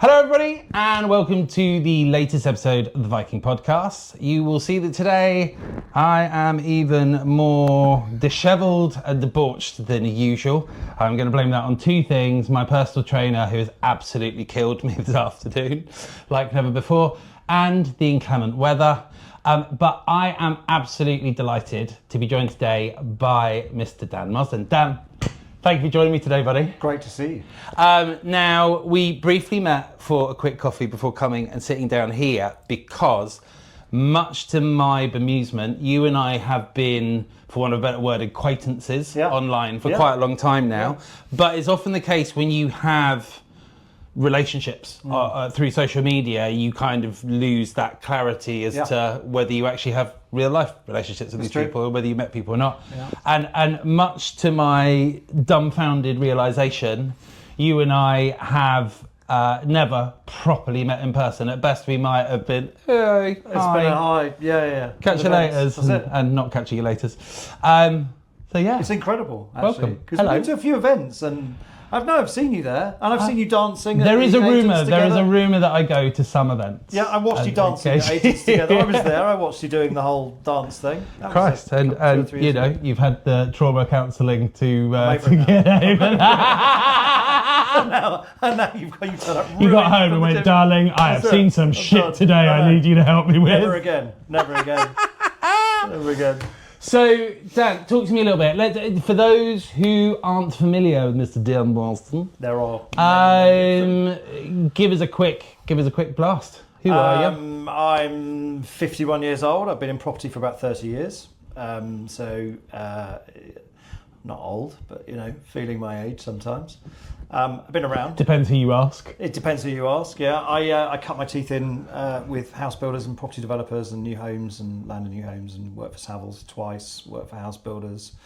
Hello everybody and welcome to the latest episode of the Viking Podcast. You will see that today I am even more dishevelled and debauched than usual. I'm going to blame that on two things. My personal trainer, who has absolutely killed me this afternoon like never before, and the inclement weather. But I am absolutely delighted to be joined today by Mr. Dan Marsden. Dan, thank you for joining me today, buddy. Great to see you. Now, we briefly met for a quick coffee before coming and sitting down here because, much to my bemusement, you and I have been, for want of a better word, acquaintances online for quite a long time now. But it's often the case when you have relationships through social media, you kind of lose that clarity as to whether you actually have real life relationships with these people or whether you met people or not. And much to my dumbfounded realization, you and I have never properly met in person. At best we might have been, hey, It's been a hi, catch you later, and not catch you later. So yeah, it's incredible actually. Welcome. Because we've been to a few events and I've seen you there, and I've seen you dancing. There is a rumour that I go to some events. Yeah, I watched you dancing at agents together. I was there. I watched you doing the whole dance thing. Christ, and you know, you've had the trauma counselling to get over. and now you turned up. You got home and went, darling, I have seen some shit today. I need you to help me with. Never again. Never again. Never again. So, Dan, talk to me a little bit. For those who aren't familiar with Mr. Dan Marsden, there are. Give us a quick blast. Who are you? I'm 51 years old. I've been in property for about 30 years. Not old, but feeling my age sometimes. I've been around. Depends who you ask. It depends who you ask. Yeah, I cut my teeth in with house builders and property developers and new homes and land and new homes, and worked for Savills twice. Worked for house builders.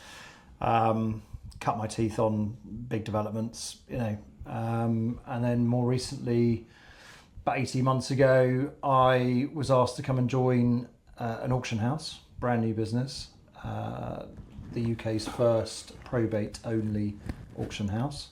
Cut my teeth on big developments. And then more recently, about 18 months ago, I was asked to come and join an auction house, brand new business, the UK's first probate-only auction house.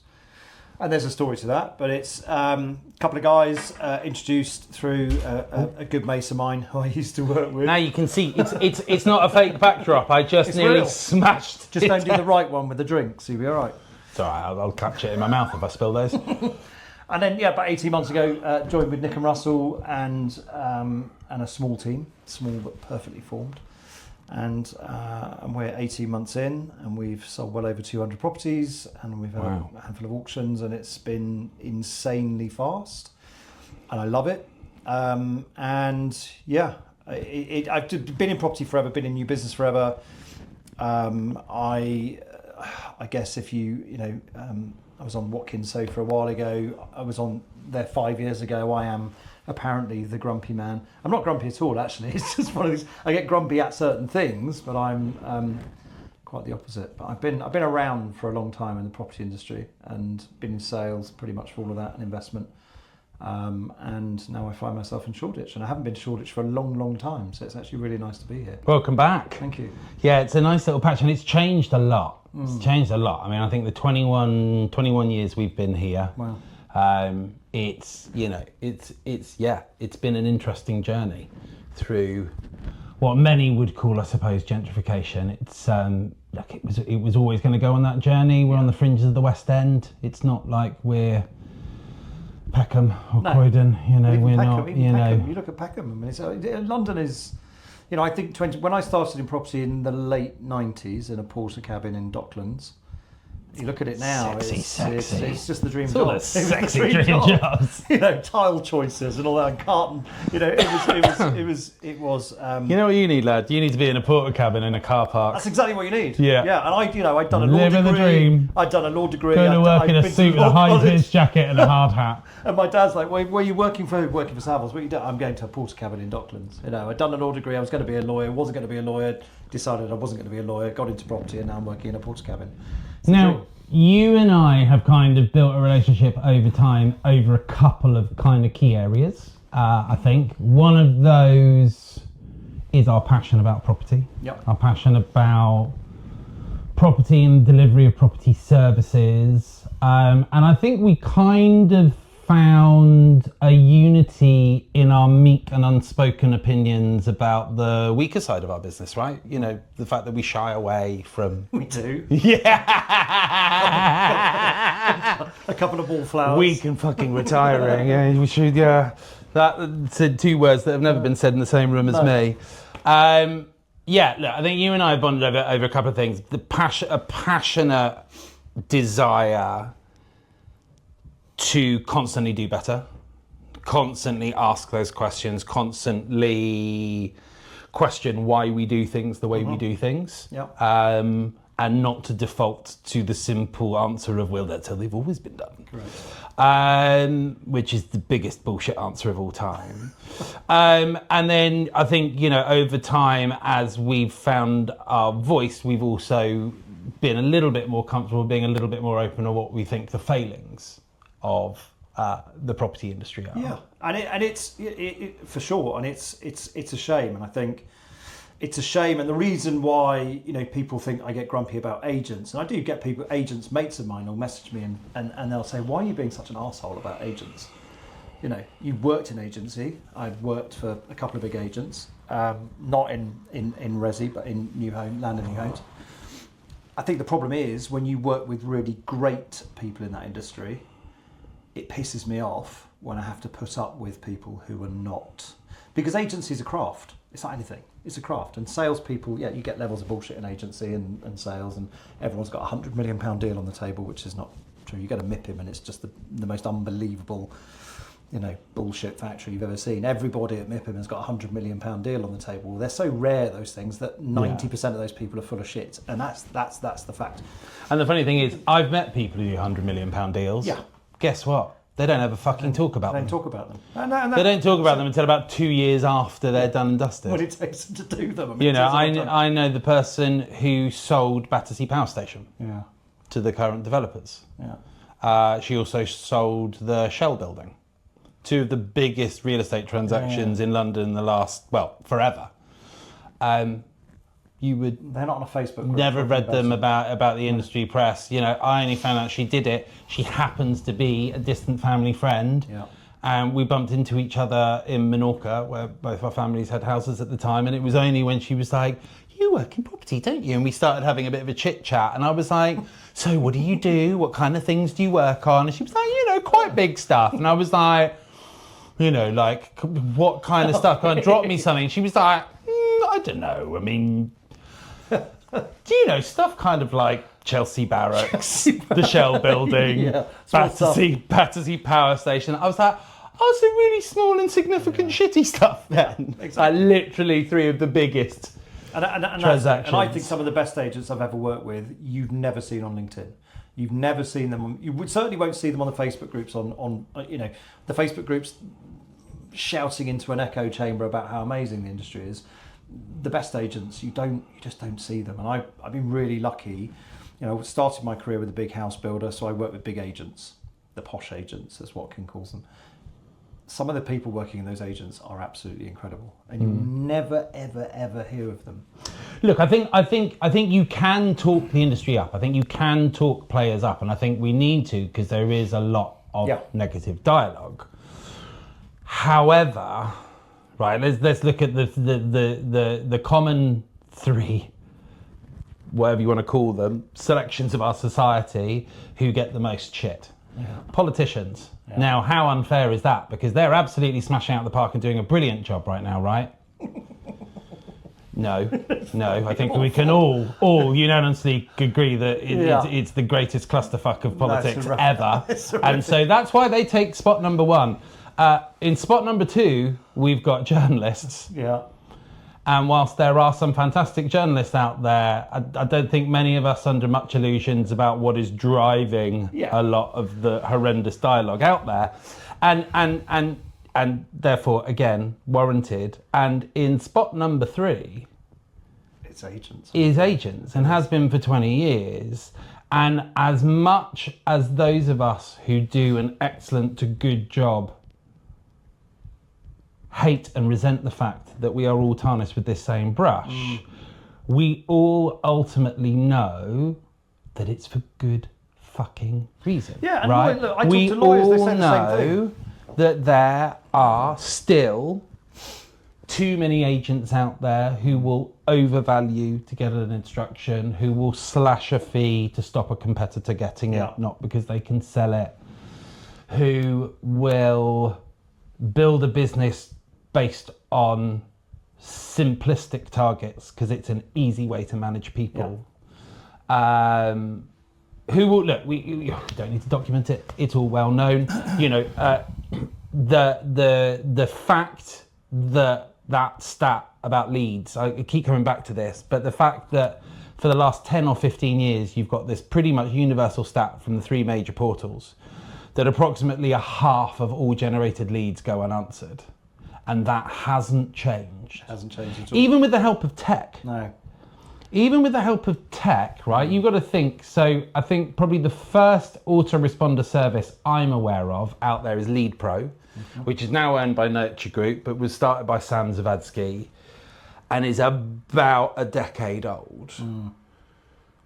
And there's a story to that, but it's a couple of guys introduced through a good mate of mine who I used to work with. Now you can see it's not a fake backdrop. I just it's nearly real. smashed. Just don't do the right one with the drinks. You'll be all right. It's all right. I'll catch it in my mouth if I spill those. And then about 18 months ago, joined with Nick and Russell and a small team, small but perfectly formed. And we're 18 months in, and we've sold well over 200 properties, and we've had a handful of auctions, and it's been insanely fast, and I love it. I've been in property forever, been in new business forever. I guess if I was on Watkins So for a while ago. I was on there 5 years ago. I am apparently the grumpy man. I'm not grumpy at all, actually. It's just one of these. I get grumpy at certain things, but I'm quite the opposite. But I've been around for a long time in the property industry and been in sales pretty much for all of that and investment. And now I find myself in Shoreditch, and I haven't been to Shoreditch for a long, long time. So it's actually really nice to be here. Welcome back. Thank you. Yeah, it's a nice little patch, and it's changed a lot. It's changed a lot. I mean, I think the 21 years we've been here. Wow. It's been an interesting journey through what many would call, I suppose, gentrification. It's it was always going to go on that journey. We're on the fringes of the West End. It's not like we're Peckham or Croydon. We're not. Peckham. You look at Peckham. I mean, London is. I think when I started in property in the late 90s in a porter cabin in Docklands. You look at it now, sexy. It's just the dream it's job. All the sexy dream jobs. Tile choices and all that, and carton. It was. You know what you need, lad? You need to be in a porter cabin in a car park. That's exactly what you need. Yeah. And I'd done a law degree. The dream. I'd done a law degree. Going to work in a suit with a high-vis jacket and a hard hat. And my dad's like, "Where are you working for? Working for Savills? What are you doing?" I'm going to a porter cabin in Docklands. I'd done a law degree. I was going to be a lawyer. Wasn't going to be a lawyer. Decided I wasn't going to be a lawyer. Got into property, and now I'm working in a porter cabin. Now, you and I have kind of built a relationship over time over a couple of kind of key areas. I think one of those is our passion about property. Yep. Our passion about property and delivery of property services. And I think we kind of found a unity in our meek and unspoken opinions about the weaker side of our business, right? You know, the fact that we shy away from... We do. Yeah! A couple of wallflowers. Weak and fucking retiring. Yeah, we should, yeah. That said two words that have never been said in the same room as me. Yeah, look, I think you and I have bonded over a couple of things. A passionate desire to constantly do better, constantly ask those questions, constantly question why we do things the way we do things, and not to default to the simple answer of, well, that's how they've always been done. Right. Which is the biggest bullshit answer of all time. And then I think, you know, over time, as we've found our voice, we've also been a little bit more comfortable being a little bit more open on what we think the failings of the property industry are. Yeah, and it's for sure, and it's a shame, and I think it's a shame, and the reason why, you know, people think I get grumpy about agents, and I do get agents, mates of mine will message me and they'll say, why are you being such an arsehole about agents? You know, you've worked in agency. I've worked for a couple of big agents, not in resi, but in land and new homes. I think the problem is when you work with really great people in that industry, it pisses me off when I have to put up with people who are not. Because agency is a craft. It's like anything. It's a craft. And salespeople, yeah, you get levels of bullshit in agency and sales, and everyone's got a £100 million deal on the table, which is not true. You go to MIP him and it's just the most unbelievable, you know, bullshit factory you've ever seen. Everybody at MIP him has got a £100 million deal on the table. They're so rare, those things, that 90% of those people are full of shit. And that's the fact. And the funny thing is, I've met people who do £100 million deals. Yeah. Guess what? They don't ever fucking talk about them. They don't talk about them. They don't talk about them until about 2 years after they're done and dusted. What it takes them to do them. I mean, you know, I know the person who sold Battersea Power Station to the current developers. Yeah. She also sold the Shell building. Two of the biggest real estate transactions in London in the last, well, forever. They're not on a Facebook group. Never read them about the industry press. You know, I only found out she did it. She happens to be a distant family friend. Yeah. And we bumped into each other in Menorca, where both our families had houses at the time. And it was only when she was like, you work in property, don't you? And we started having a bit of a chit chat. And I was like, so what do you do? What kind of things do you work on? And she was like, you know, quite big stuff. And I was like, you know, like, what kind of stuff? Kind of drop me something. She was like, I don't know. I mean, do you know stuff kind of like Chelsea Barracks, the Shell building, Battersea Power Station? I was like, oh, some really small, insignificant, shitty stuff then. Exactly. Like literally three of the biggest transactions. And I think some of the best agents I've ever worked with, you've never seen on LinkedIn. You've never seen them. You certainly won't see them on the Facebook groups. On you know, the Facebook groups shouting into an echo chamber about how amazing the industry is. The best agents, you just don't see them. And I've been really lucky. You know, started my career with a big house builder, so I work with big agents, the posh agents, as Watkin calls them. Some of the people working in those agents are absolutely incredible, and you never, ever, ever hear of them. Look, I think you can talk the industry up. I think you can talk players up, and I think we need to, because there is a lot of negative dialogue. However, right, let's look at the common three, whatever you want to call them, selections of our society who get the most shit. Yeah. Politicians. Yeah. Now, how unfair is that? Because they're absolutely smashing out the park and doing a brilliant job right now, right? No. I think we can all unanimously agree that it's the greatest clusterfuck of politics ever. And so that's why they take spot number one. In spot number two, we've got journalists. Yeah. And whilst there are some fantastic journalists out there, I don't think many of us under much illusions about what is driving a lot of the horrendous dialogue out there. And therefore, again, warranted. And in spot number three, it's agents. Is agents, and has been for 20 years. And as much as those of us who do an excellent to good job hate and resent the fact that we are all tarnished with this same brush, we all ultimately know that it's for good fucking reason. Yeah, and right? Look, I talk to lawyers, they say the same thing. that there are still too many agents out there who will overvalue to get an instruction, who will slash a fee to stop a competitor getting it, not because they can sell it, who will build a business based on simplistic targets because it's an easy way to manage people. Who will look? We don't need to document it. It's all well known. You know, the fact that stat about leads. I keep coming back to this, but the fact that for the last 10 or 15 years, you've got this pretty much universal stat from the 3 major portals that approximately a half of all generated leads go unanswered, and that hasn't changed. Hasn't changed at all. Even with the help of tech. No. Even with the help of tech, right? You've got to think. So I think probably the first autoresponder service I'm aware of out there is Lead Pro, which is now owned by Nurture Group, but was started by Sam Zavadsky and is about a decade old.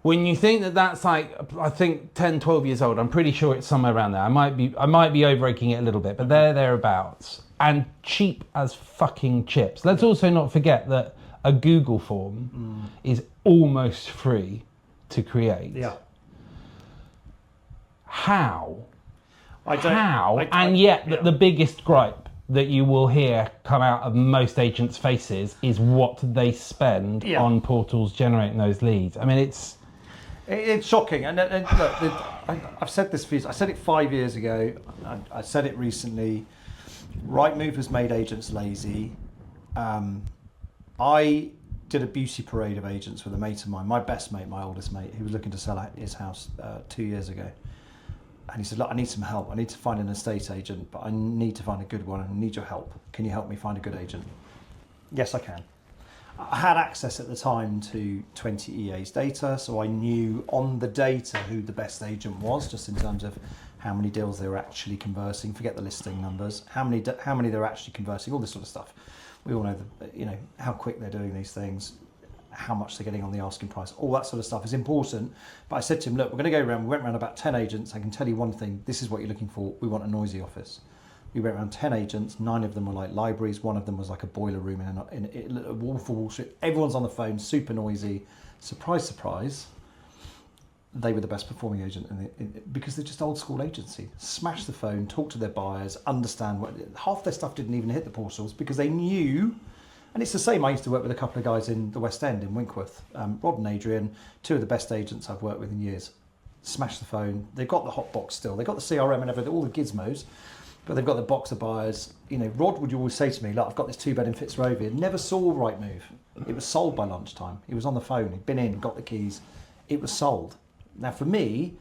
When you think that that's like, I think 10, 12 years old, I'm pretty sure it's somewhere around there. I might be overrating it a little bit, but thereabouts. And cheap as fucking chips. Let's also not forget that a Google form is almost free to create. Yeah. How? The the biggest gripe that you will hear come out of most agents' faces is what they spend on portals generating those leads. I mean, it's shocking. And look, I've said this I said it 5 years ago. I said it recently. Rightmove has made agents lazy. I did a beauty parade of agents with a mate of mine, my best mate, my oldest mate, who was looking to sell his house 2 years ago. And he said, look, I need some help. I need to find an estate agent, but I need to find a good one. I need your help. Can you help me find a good agent? Yes, I can. I had access at the time to 20 EA's data, so I knew on the data who the best agent was, just in terms of how many deals they were actually conversing. Forget the listing numbers. How many they're actually conversing. All this sort of stuff. We all know how quick they're doing these things, how much they're getting on the asking price. All that sort of stuff is important. But I said to him, look, we're going to go around. We went around about 10 agents. I can tell you one thing. This is what you're looking for. We want a noisy office. We went around 10 agents. 9 of them were like libraries. 1 of them was like a boiler room in a Wolf of Wall Street. Everyone's on the phone, super noisy. Surprise, surprise. They were the best performing agent because they're just old school agency. Smash the phone, talk to their buyers, understand what half their stuff didn't even hit the portals because they knew. And it's the same. I used to work with a couple of guys in the West End in Winkworth, Rod and Adrian, 2 of the best agents I've worked with in years. Smash the phone. They've got the hot box still. They've got the CRM and everything, all the gizmos, but they've got the box of buyers. You know, Rod would always say to me, look, I've got this 2-bed in Fitzrovia. Never saw Rightmove. It was sold by lunchtime. He was on the phone. He'd been in, got the keys. It was sold. Now, for me,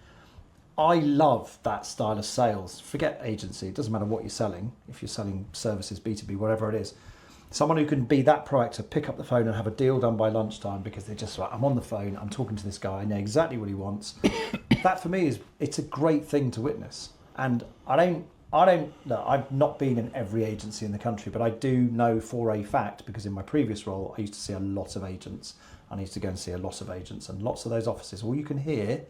I love that style of sales. Forget agency. It doesn't matter what you're selling. If you're selling services, B2B, whatever it is. Someone who can be that proactive, pick up the phone and have a deal done by lunchtime because they're just like, I'm on the phone, I'm talking to this guy, I know exactly what he wants. That for me it's a great thing to witness. And I don't know, I've not been in every agency in the country, but I do know for a fact, because in my previous role, I used to see a lot of agents. I used to go and see a lot of agents, and lots of those offices, all you can hear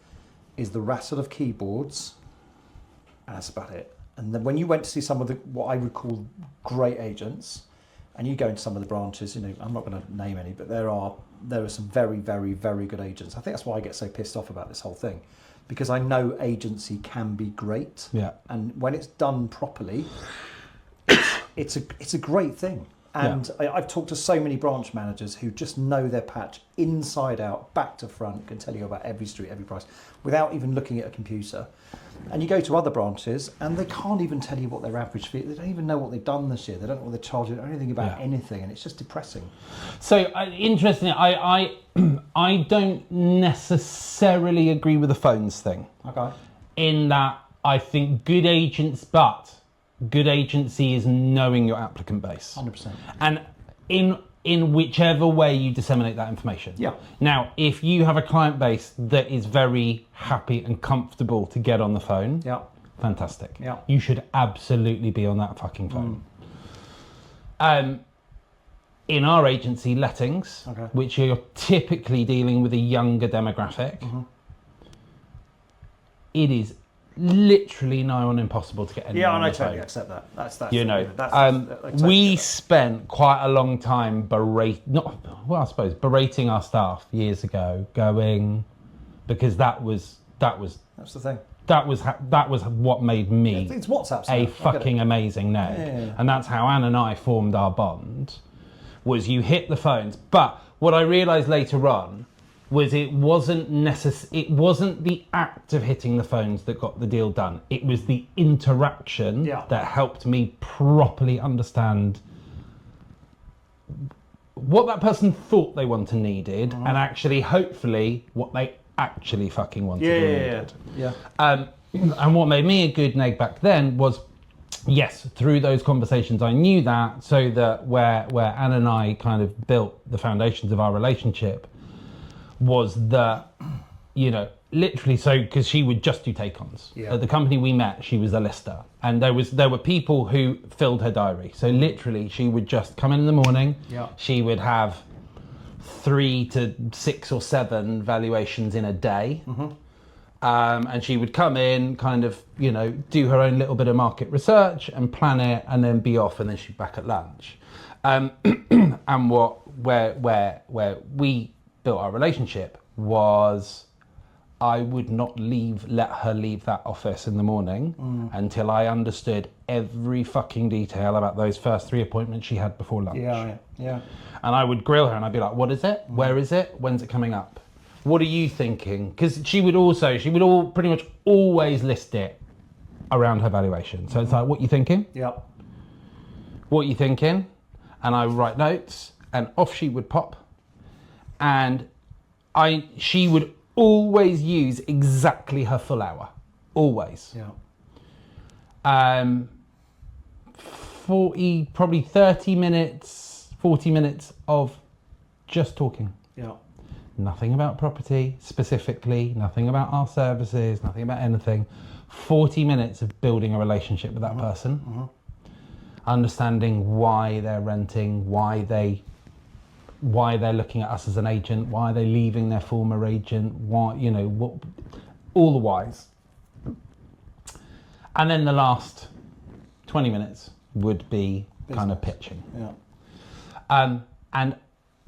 is the rattle of keyboards, and that's about it. And then when you went to see some of the, what I would call great agents, and you go into some of the branches, I'm not going to name any, but there are some very, very, very good agents. I think that's why I get so pissed off about this whole thing, because I know agency can be great. Yeah. And when it's done properly, it's a great thing. And I've talked to so many branch managers who just know their patch inside out, back to front, can tell you about every street, every price, without even looking at a computer. And you go to other branches and they can't even tell you what their average fee is. They don't even know what they've done this year. They don't know what they're charging or anything about anything. And it's just depressing. So interestingly, I don't necessarily agree with the phones thing. Okay. In that I think good agency is knowing your applicant base. 100%. And in whichever way you disseminate that information. Yeah. Now, if you have a client base that is very happy and comfortable to get on the phone, fantastic. Yeah. You should absolutely be on that fucking phone. In our agency, lettings, which you're typically dealing with a younger demographic, it is literally nigh on impossible to get anyone on I the totally phone. accept that. That's You know, that's I totally we get that. spent quite a long time berating our staff years ago, going, because that was That's the thing. that was what made me It's WhatsApp. a fucking amazing neg. Yeah. And that's how Anne and I formed our bond, was you hit the phones. But what I realised later on was it wasn't the act of hitting the phones that got the deal done. It was the interaction that helped me properly understand what that person thought they wanted and needed, and actually, hopefully, what they actually fucking wanted and needed. Yeah. And what made me a good neg back then was, yes, through those conversations I knew that, so that where Anne and I kind of built the foundations of our relationship was that, you know, literally, so because she would just do take-ons. At the company we met, she was a lister, and there were people who filled her diary. So literally, she would just come in the morning. She would have 3 to 6 or 7 valuations in a day. And she would come in, kind of, you know, do her own little bit of market research and plan it, and then be off, and then she'd be back at lunch. And where we built our relationship was, I would not let her leave that office in the morning until I understood every fucking detail about those first 3 appointments she had before lunch. Yeah. And I would grill her, and I'd be like, what is it? Where is it? When's it coming up? What are you thinking? Because she would pretty much always list it around her valuation. So it's like, what you thinking? What you thinking? And I would write notes, and off she would pop. And she would always use exactly her full hour. Always. 40 minutes of just talking. Nothing about property specifically, nothing about our services, nothing about anything. 40 minutes of building a relationship with that person. Understanding why they're renting, why they're looking at us as an agent, why are they leaving their former agent, why, you know, what, all the whys. And then the last 20 minutes would be kind of pitching. And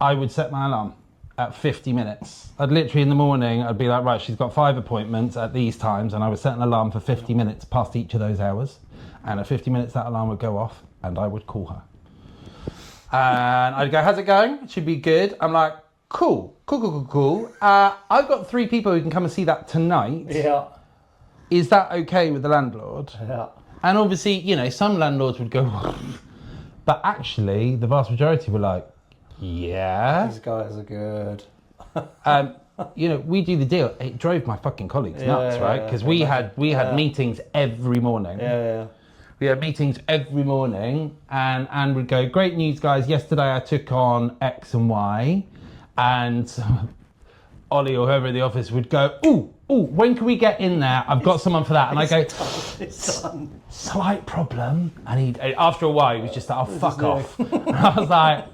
I would set my alarm at 50 minutes. I'd literally in the morning, I'd be like, right, she's got 5 appointments at these times, and I would set an alarm for 50 minutes past each of those hours. And at 50 minutes, that alarm would go off, and I would call her. And I'd go, how's it going? It should be good. I'm like, cool. I've got 3 people who can come and see that tonight. Is that okay with the landlord? And obviously, you know, some landlords would go, but actually, the vast majority were like, yeah. These guys are good. You know, we do the deal. It drove my fucking colleagues nuts, right? Because we had meetings every morning. We had meetings every morning, and would go, great news, guys. Yesterday I took on X and Y, and Ollie or whoever in the office would go, ooh, when can we get in there? I've got someone for that. And I go, it's done. Slight problem. And after a while, he was just like, oh, fuck off. And I was like,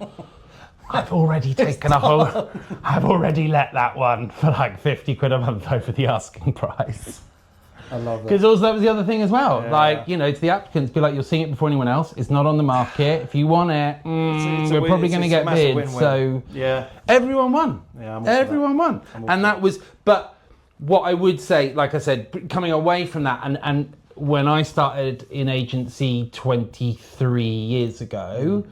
I've already I've already let that one for like 50 quid a month over the asking price. I love that. Because also that was the other thing as well. Like, you know, to the applicants, be like, you're seeing it before anyone else. It's not on the market. If you want it, we're probably going to get bids. Win-win. So everyone won. Everyone won. And that was, but what I would say, like I said, coming away from that, and when I started in agency 23 years ago,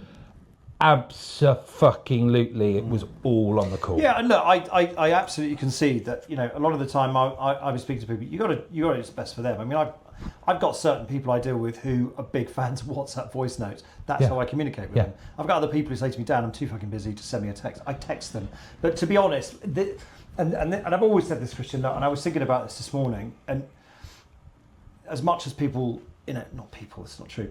abso-fucking-lutely, it was all on the call. Yeah, and look, I absolutely concede that, you know, a lot of the time I was speaking to people, you got to do what's best for them. I mean, I've got certain people I deal with who are big fans of WhatsApp voice notes. That's how I communicate with them. I've got other people who say to me, Dan, I'm too fucking busy to send me a text. I text them. But to be honest, and I've always said this, Kristjan, and I was thinking about this morning, and as much as people, you know, not people, it's not true.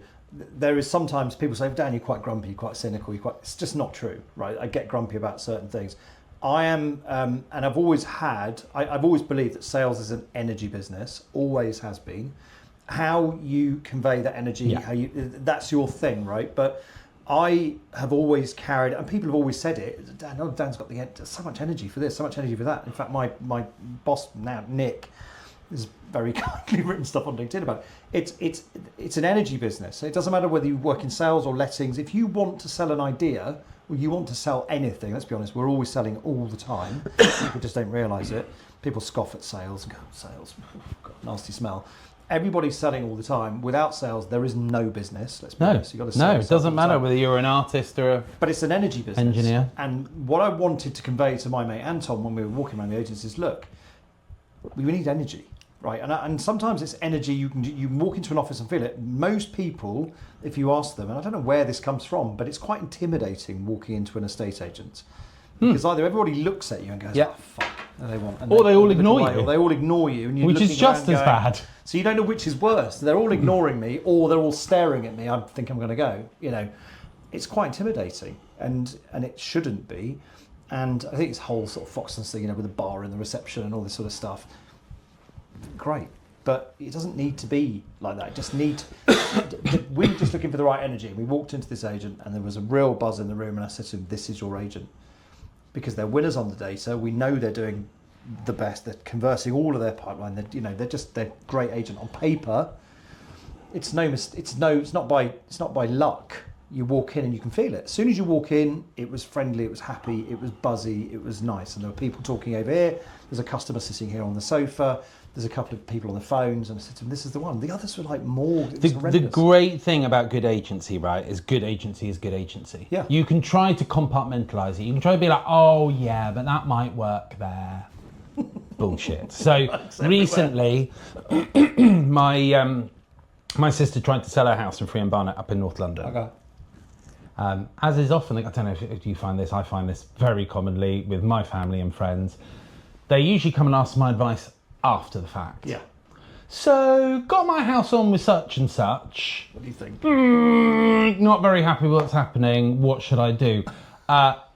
There is sometimes people say, Dan, you're quite grumpy, you're quite cynical, it's just not true, right? I get grumpy about certain things. I am, and I've always believed that sales is an energy business, always has been. How you convey that energy, that's your thing, right? But I have always carried, and people have always said it, Dan's got so much energy for this, so much energy for that. In fact, my boss now, Nick, There's very kindly written stuff on LinkedIn about it. It's an energy business. It doesn't matter whether you work in sales or lettings. If you want to sell an idea, or you want to sell anything, let's be honest, we're always selling all the time. People just don't realise it. People scoff at sales and go, sales, God, nasty smell. Everybody's selling all the time. Without sales, there is no business. Let's be honest. You've got to sell it doesn't matter whether you're an artist or but it's an energy business. Engineer. And what I wanted to convey to my mate Anton when we were walking around the agency is, look, we need energy, right? And sometimes it's energy. You can walk into an office and feel it. Most people, if you ask them, and I don't know where this comes from, but it's quite intimidating walking into an estate agent. Because either everybody looks at you and goes, oh, fuck, they want, or they all ignore you. Or they all ignore you. And you're which is just as bad. So you don't know which is worse. They're all ignoring me, or they're all staring at me. I think I'm going to go. It's quite intimidating, and it shouldn't be. And I think this whole sort of Foxtons thing, with the bar and the reception and all this sort of stuff, great. But it doesn't need to be like that. We were just looking for the right energy. We walked into this agent, and there was a real buzz in the room. And I said to him, "This is your agent." Because they're winners on the data. We know they're doing the best. They're converting all of their pipeline. They're great agent on paper. It's not by luck. You walk in and you can feel it. As soon as you walk in, it was friendly, it was happy, it was buzzy, it was nice. And there were people talking over here. There's a customer sitting here on the sofa. There's a couple of people on the phones, and I said to them, "This is the one." The others were like more. The great thing about good agency, right, is good agency is good agency. Yeah. You can try to compartmentalize it. You can try to be like, "Oh yeah, but that might work there." Bullshit. So recently, my sister tried to sell her house in Free and Barnet up in North London. Okay. As is often, I don't know if you find this. I find this very commonly with my family and friends. They usually come and ask my advice after the fact. Yeah. So, got my house on with such and such. What do you think? Not very happy with what's happening. What should I do?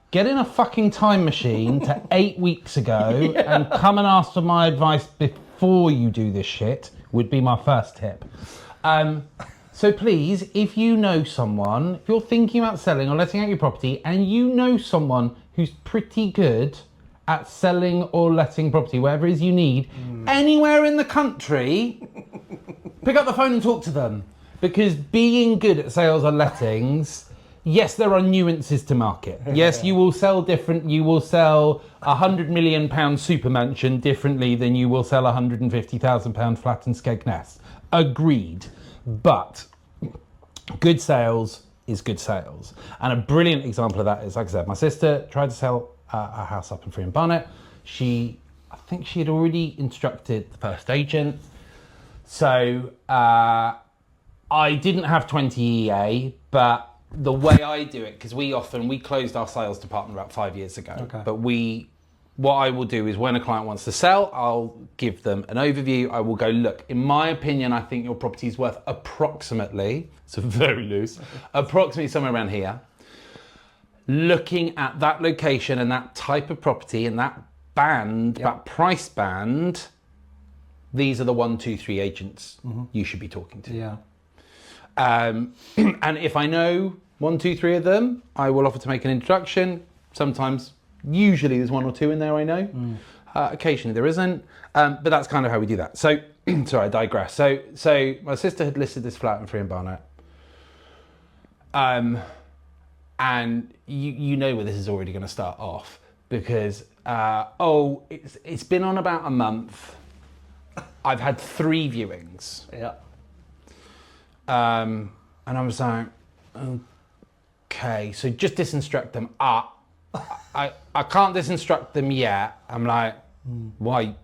Get in a fucking time machine to 8 weeks ago and come and ask for my advice before you do this shit, would be my first tip. So please, if you know someone, if you're thinking about selling or letting out your property and you know someone who's pretty good at selling or letting property, whatever it is you need, anywhere in the country, pick up the phone and talk to them. Because being good at sales or lettings, yes, there are nuances to market. Yes, you will sell different. You will sell £100 million super mansion differently than you will sell £150,000 flat in Skegness. Agreed. But good sales is good sales. And a brilliant example of that is, like I said, my sister tried to sell a house up in Free and Barnet. I think she had already instructed the first agent. So I didn't have 20 EA, but the way I do it, because we closed our sales department about 5 years ago. Okay. But what I will do is when a client wants to sell, I'll give them an overview. I will go, look, in my opinion, I think your property is worth approximately, so very loose, approximately somewhere around here. Looking at that location and that type of property and that band, that price band, these are the 1, 2, 3 agents you should be talking to. Yeah. And if I know 1, 2, 3 of them, I will offer to make an introduction. Sometimes, usually there's 1 or 2 in there I know. Occasionally there isn't. But that's kind of how we do that. So, sorry, I digress. So my sister had listed this flat in Free and Barnet. And you know where this is already going to start off because, it's been on about a month. I've had 3 viewings. Yeah. And I was like, okay, so just disinstruct them. I can't disinstruct them yet. I'm like, why?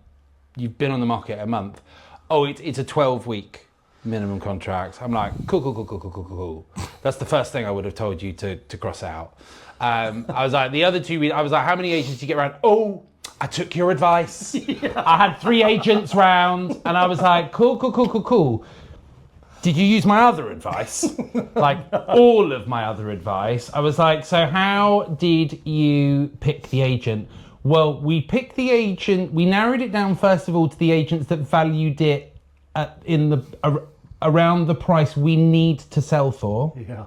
You've been on the market a month. Oh, it's a 12-week minimum contract. I'm like, cool. That's the first thing I would have told you to cross out. I was like, the other 2 weeks, I was like, how many agents do you get around? Oh, I took your advice. Yeah. I had 3 agents round, and I was like, cool. Did you use my other advice? Like all of my other advice. I was like, so how did you pick the agent? Well, we picked the agent. We narrowed it down first of all to the agents that valued it around the price we need to sell for. Yeah.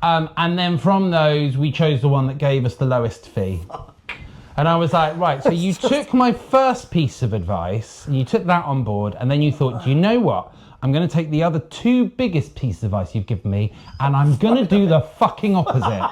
And then from those, we chose the one that gave us the lowest fee. And I was like, right, so you took my first piece of advice, and you took that on board, and then you thought, do you know what? I'm going to take the other two biggest pieces of advice you've given me, and I'm going to do the fucking opposite.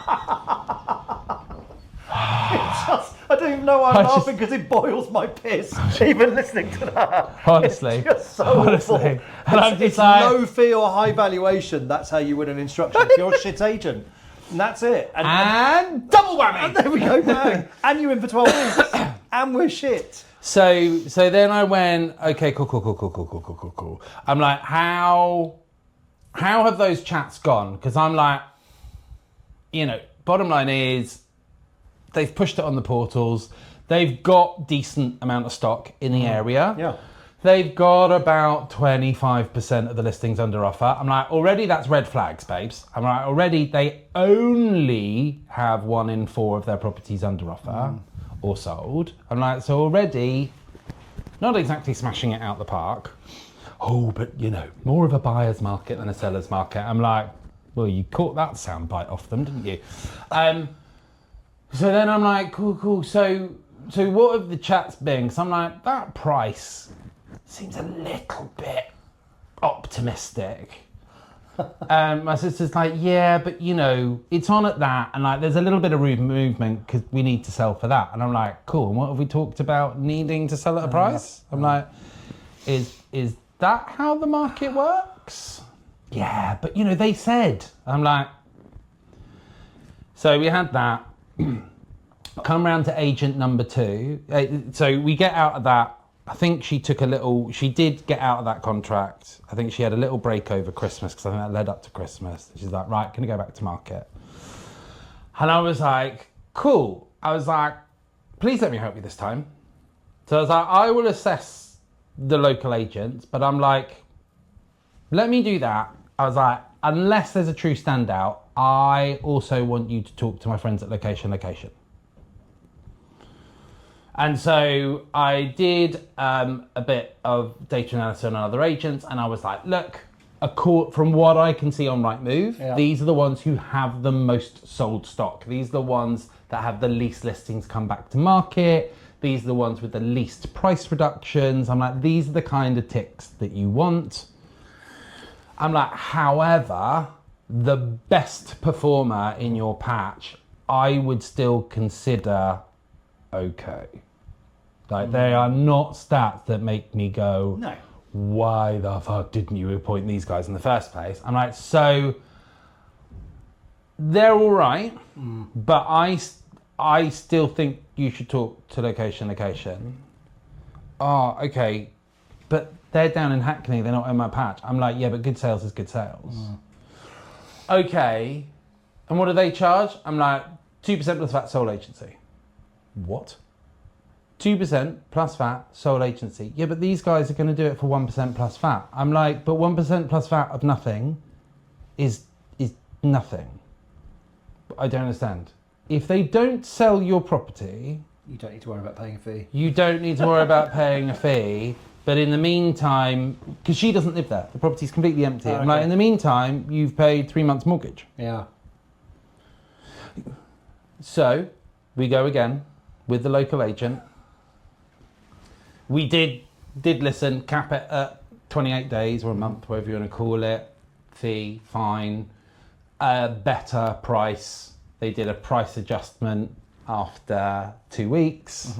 I don't even know why I'm laughing because it boils my piss even listening to that. Honestly. It's just so awful. And I'm just It's like, low fee or high valuation. That's how you win an instruction. If you're a shit agent. And that's it. And double whammy. And there we go, bang. And you're in for 12 weeks. And we're shit. So then I went, okay, cool. I'm like, how have those chats gone? Because I'm like, bottom line is, they've pushed it on the portals. They've got decent amount of stock in the area. Yeah. They've got about 25% of the listings under offer. I'm like, already that's red flags, babes. I'm like, already they only have 1 in 4 of their properties under offer or sold. I'm like, so already not exactly smashing it out the park. Oh, but more of a buyer's market than a seller's market. I'm like, well, you caught that soundbite off them, didn't you? So then I'm like, cool. So what have the chats been? Because I'm like, that price seems a little bit optimistic. My sister's like, yeah, but it's on at that, and like there's a little bit of movement because we need to sell for that. And I'm like, cool. And what have we talked about needing to sell at a price? I'm like, is that how the market works? Yeah, but they said. I'm like, so we had that. Come round to agent number 2. So we get out of that. I think she did get out of that contract. I think she had a little break over Christmas because I think that led up to Christmas. She's like, right, can I go back to market? And I was like, cool. I was like, please let me help you this time. So I was like, I will assess the local agents, but I'm like, let me do that. I was like, unless there's a true standout, I also want you to talk to my friends at location. And so I did a bit of data analysis on other agents, and I was like, look, from what I can see on Rightmove, these are the ones who have the most sold stock. These are the ones that have the least listings come back to market. These are the ones with the least price reductions. I'm like, these are the kind of ticks that you want. I'm like, however, the best performer in your patch, I would still consider okay. Like, they are not stats that make me go, no. Why the fuck didn't you appoint these guys in the first place? I'm like, so they're all right, but I still think you should talk to location. Oh, okay, but they're down in Hackney, they're not in my patch. I'm like, yeah, but good sales is good sales. Okay, and what do they charge? I'm like, 2% plus VAT sole agency. What? 2% plus VAT sole agency. Yeah, but these guys are going to do it for 1% plus VAT. I'm like, but 1% plus VAT of nothing is nothing. I don't understand. If they don't sell your property, you don't need to worry about paying a fee. You don't need to worry about paying a fee. But in the meantime, because she doesn't live there, the property's completely empty. I'm like, in the meantime, you've paid 3 months mortgage. Yeah. So we go again with the local agent. We did listen, cap it at 28 days or a month, whatever you want to call it. Fee, fine, better price. They did a price adjustment after 2 weeks.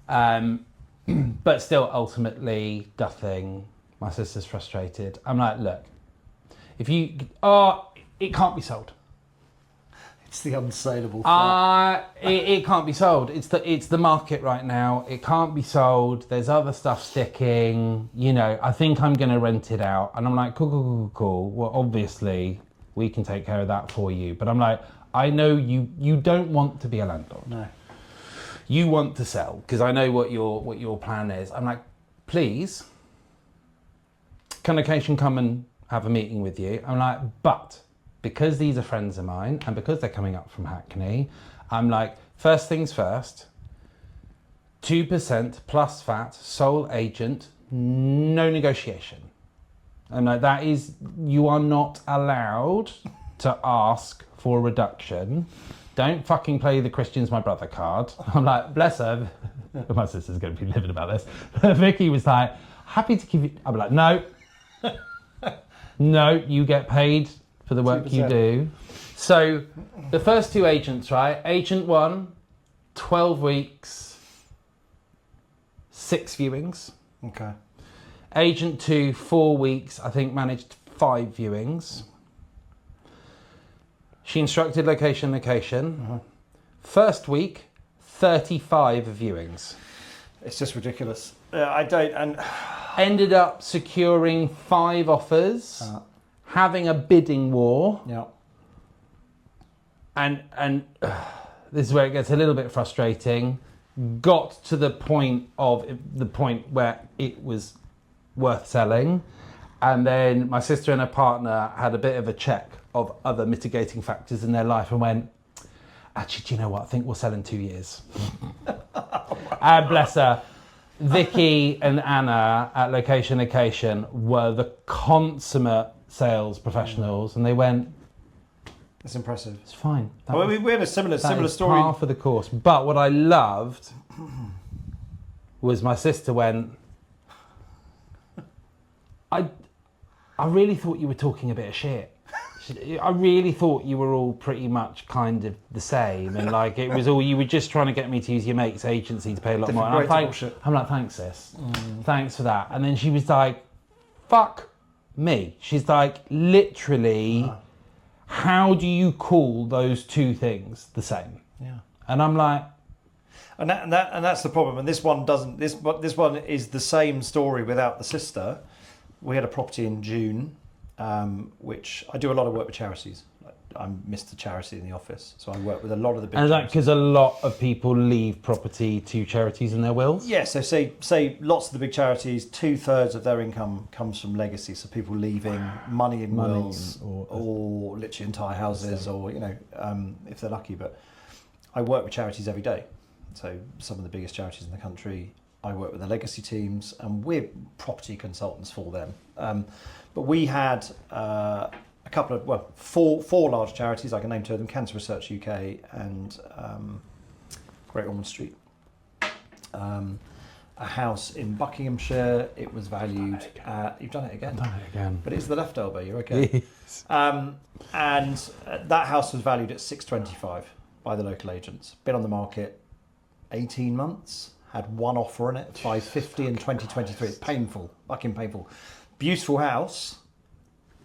But still, ultimately, nothing. My sister's frustrated. I'm like, look, it can't be sold. It's the unsellable. It can't be sold. It's the market right now. It can't be sold. There's other stuff sticking. I think I'm going to rent it out. And I'm like, cool. Well, obviously, we can take care of that for you. But I'm like, I know you don't want to be a landlord. No. You want to sell, because I know what your plan is. I'm like, please, can location come and have a meeting with you? I'm like, but because these are friends of mine and because they're coming up from Hackney, I'm like, first things first, 2% plus VAT, sole agent, no negotiation. And like, that is, you are not allowed to ask for a reduction don't fucking play the Kristjan's my brother card. I'm like, bless her. My sister's going to be livid about this. Vicky was like, happy to give you. I'm like, no. No, you get paid for the work 2%. You do. So the first 2 agents, right? Agent 1, 12 weeks, 6 viewings. Okay. Agent 2, 4 weeks, I think managed 5 viewings. She instructed location. First week, 35 viewings. It's just ridiculous. I don't, and ended up securing 5 offers, having a bidding war. Yeah. And this is where it gets a little bit frustrating. Got to the point where it was worth selling, and then my sister and her partner had a bit of a check of other mitigating factors in their life and went, actually, do you know what? I think we'll sell in 2 years. Bless her. Vicky and Anna at Location were the consummate sales professionals, and they went, that's impressive. It's fine. We had a similar story. Par for the course. But what I loved was my sister went, I really thought you were talking a bit of shit. I really thought you were all pretty much kind of the same, and like it was all you were just trying to get me to use your mate's agency to pay a lot more. And I'm like, thanks, sis. Thanks for that. And then she was like, fuck me. She's like, literally, how do you call those 2 things the same? Yeah. And I'm like, and that's the problem. And this one doesn't. This one is the same story without the sister. We had a property in June. Which I do a lot of work with charities. I'm Mr. Charity in the office, so I work with a lot of the big. And is that because a lot of people leave property to charities in their wills? Yeah, so say lots of the big charities, 2/3 of their income comes from legacy. So people leaving money in wills, or literally entire houses, or if they're lucky. But I work with charities every day. So some of the biggest charities in the country, I work with the legacy teams, and we're property consultants for them. But we had a couple of, four large charities. I can name 2 of them: Cancer Research UK and Great Ormond Street. A house in Buckinghamshire. It was valued at. You've done it again. I've done it again. But it's the left elbow. You're okay. And that house was valued at 625 by the local agents. Been on the market 18 months. Had 1 offer on it, 550 in 2023. It's painful, fucking painful. Beautiful house,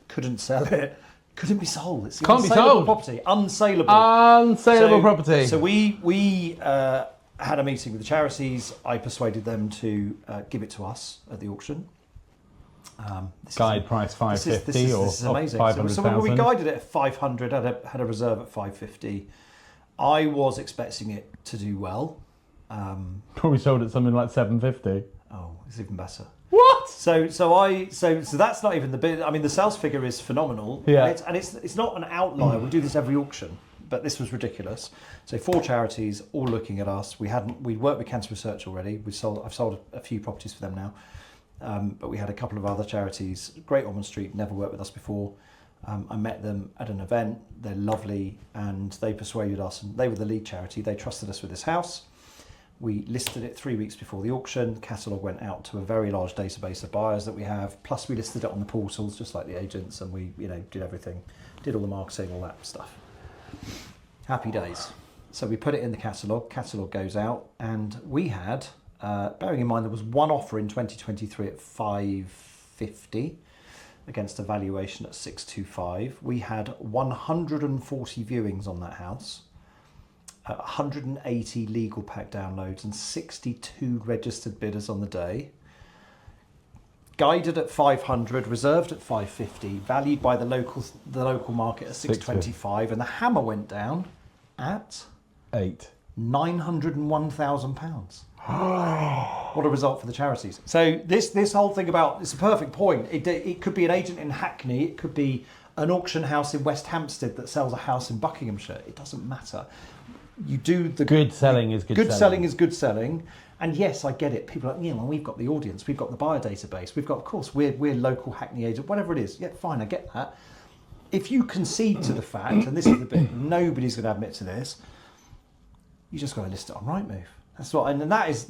couldn't sell it, couldn't be sold. It's Can't be sold. Property, unsaleable. Unsaleable property. So we had a meeting with the charities. I persuaded them to give it to us at the auction. Guide price 550 or this is amazing. 500,000. So we guided it at 500, had a reserve at 550. I was expecting it to do well. Probably sold at something like 750. Oh, it's even better. What? So that's not even the bit. I mean, the sales figure is phenomenal. Yeah. And it's not an outlier. We do this every auction, but this was ridiculous. So 4 charities all looking at us. We'd worked with Cancer Research already. I've sold a few properties for them now, but we had a couple of other charities. Great Ormond Street never worked with us before. I met them at an event. They're lovely, and they persuaded us. And they were the lead charity. They trusted us with this house. We listed it 3 weeks before the auction. The catalogue went out to a very large database of buyers that we have. Plus, we listed it on the portals, just like the agents, and we, did everything, did all the marketing, all that stuff. Happy days. So we put it in the catalogue. Catalogue goes out, and we had, bearing in mind there was 1 offer in 2023 at 550 against a valuation at 625. We had 140 viewings on that house. 180 legal pack downloads and 62 registered bidders on the day. Guided at 500, reserved at 550, valued by the local market at 625, and the hammer went down at £901,000. What a result for the charities. So this whole thing about, it's a perfect point. It could be an agent in Hackney, it could be an auction house in West Hampstead that sells a house in Buckinghamshire. It doesn't matter. You do the good selling is good selling. Good selling is good selling. And yes, I get it. People are like, well, we've got the audience, we've got the buyer database, we've got, of course, we're local Hackney agent, whatever it is. Yeah, fine, I get that. if you concede to the fact, and this is the bit nobody's going to admit to this, you just got to list it on Rightmove. That's what, and that is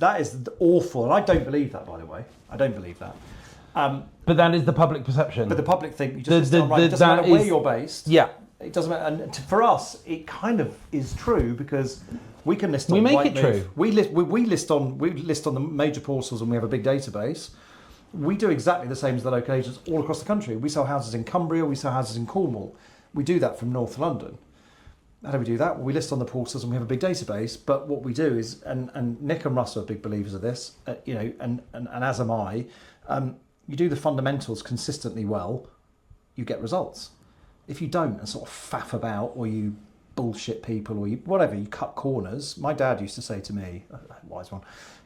awful. And I don't believe that, by the way. I don't believe that. But that is the public perception. But the public think you just list it on Rightmove. It doesn't matter where you're based. Yeah. It doesn't matter. And for us, it kind of is true because we can list on We make Rightmove. it true. We list on the major portals, and we have a big database. We do exactly the same as the local agents all across the country. We sell houses in Cumbria, we sell houses in Cornwall. We do that from North London. How do we do that? Well, we list on the portals and we have a big database. But what we do is, and Nick and Russ are big believers of this, and as am I, you do the fundamentals consistently well, you get results. If you don't and sort of faff about, or you bullshit people, or you cut corners. My dad used to say to me, wise one,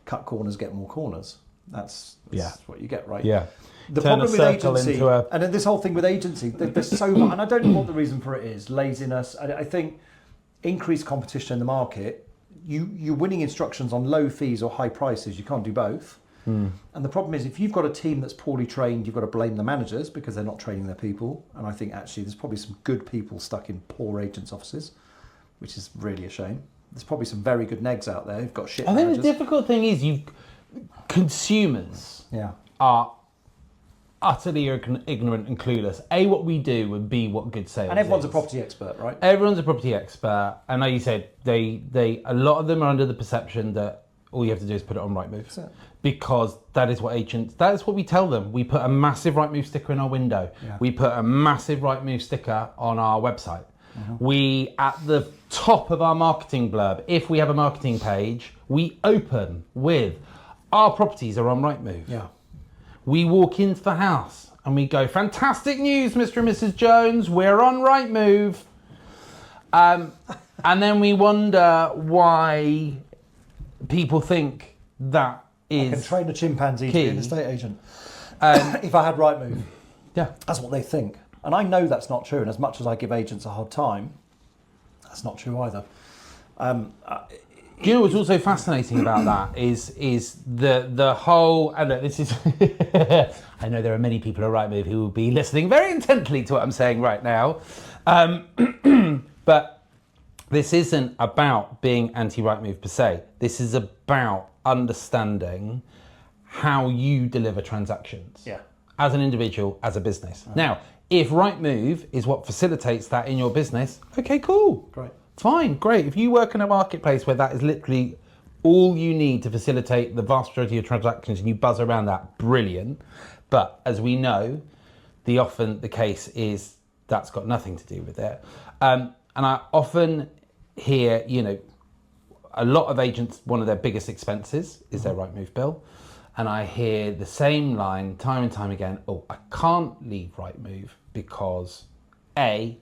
cut corners, get more corners. That's what you get, right? Yeah. The Turn problem a with circle agency, into a... and then this whole thing with agency, there's so much, and I don't know what the reason for it is, laziness. I think increased competition in the market, you're winning instructions on low fees or high prices, you can't do both. And the problem is, if you've got a team that's poorly trained, you've got to blame the managers because they're not training their people. And I think actually there's probably some good people stuck in poor agents' offices, which is really a shame. There's probably some very good negs out there who've got shit managers. I think the difficult thing is consumers Yeah. are utterly ignorant and clueless. A, what we do, and B, what good sales And everyone's is. a property expert, right? Everyone's a property expert, and like you said, a lot of them are under the perception that all you have to do is put it on Rightmove. That's it. Because that is what we tell them. We put a massive Rightmove sticker in our window. Yeah. We put a massive Rightmove sticker on our website. We, at the top of our marketing blurb, if we have a marketing page, we open with, our properties are on Rightmove. Yeah. We walk into the house and we go, fantastic news, Mr. and Mrs. Jones, we're on Rightmove. And then we wonder why people think that is I can train a chimpanzee to key. be an estate agent. If I had Rightmove. Yeah. That's what they think. And I know that's not true. And as much as I give agents a hard time, that's not true either. Do you know what's also fascinating about that is the whole, and look, this is, I know there are many people at Rightmove who will be listening very intently to what I'm saying right now, but this isn't about being anti-Rightmove per se. This is about understanding how you deliver transactions as an individual, as a business. Now, if Rightmove is what facilitates that in your business, okay, cool. Great. Fine, great. If you work in a marketplace where that is literally all you need to facilitate the vast majority of transactions and you buzz around that, brilliant. But as we know, often the case is that's got nothing to do with it. And I often hear, a lot of agents, one of their biggest expenses is their Rightmove bill. And I hear the same line time and time again, oh, I can't leave Rightmove because A,